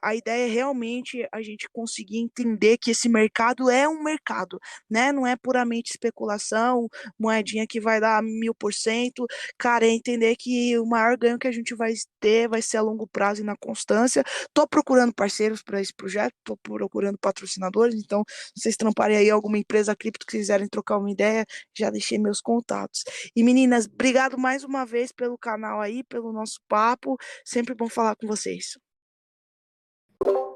A ideia é realmente a gente conseguir entender que esse mercado é um mercado, né? Não é puramente especulação, moedinha que vai dar 1000%. Cara, é entender que o maior ganho que a gente vai ter vai ser a longo prazo e na constância. Estou procurando parceiros para esse projeto, estou procurando patrocinadores, então, se vocês tramparem aí alguma empresa cripto que quiserem trocar uma ideia, já deixei meus contatos. E meninas, obrigado mais uma vez pelo canal aí, pelo nosso papo. Sempre bom falar com vocês.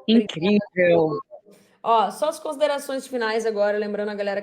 Incrível! Ó, só as considerações finais agora, lembrando a galera.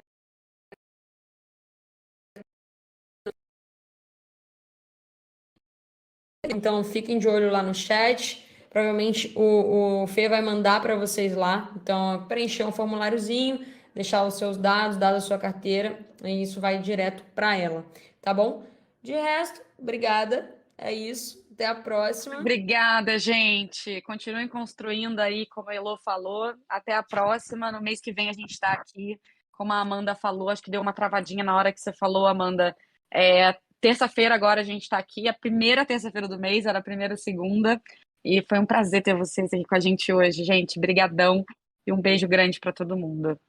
Então, fiquem de olho lá no chat. Provavelmente o Fê vai mandar para vocês lá. Então, preencher um formuláriozinho, deixar os seus dados, a sua carteira, e isso vai direto para ela, tá bom? De resto, obrigada. É isso. Até a próxima. Obrigada, gente. Continuem construindo aí, como a Elô falou. Até a próxima. No mês que vem a gente está aqui, como a Amanda falou. Acho que deu uma travadinha na hora que você falou, Amanda. Terça-feira agora a gente está aqui. A primeira terça-feira do mês, era a primeira segunda. E foi um prazer ter vocês aqui com a gente hoje, gente. Brigadão e um beijo grande para todo mundo.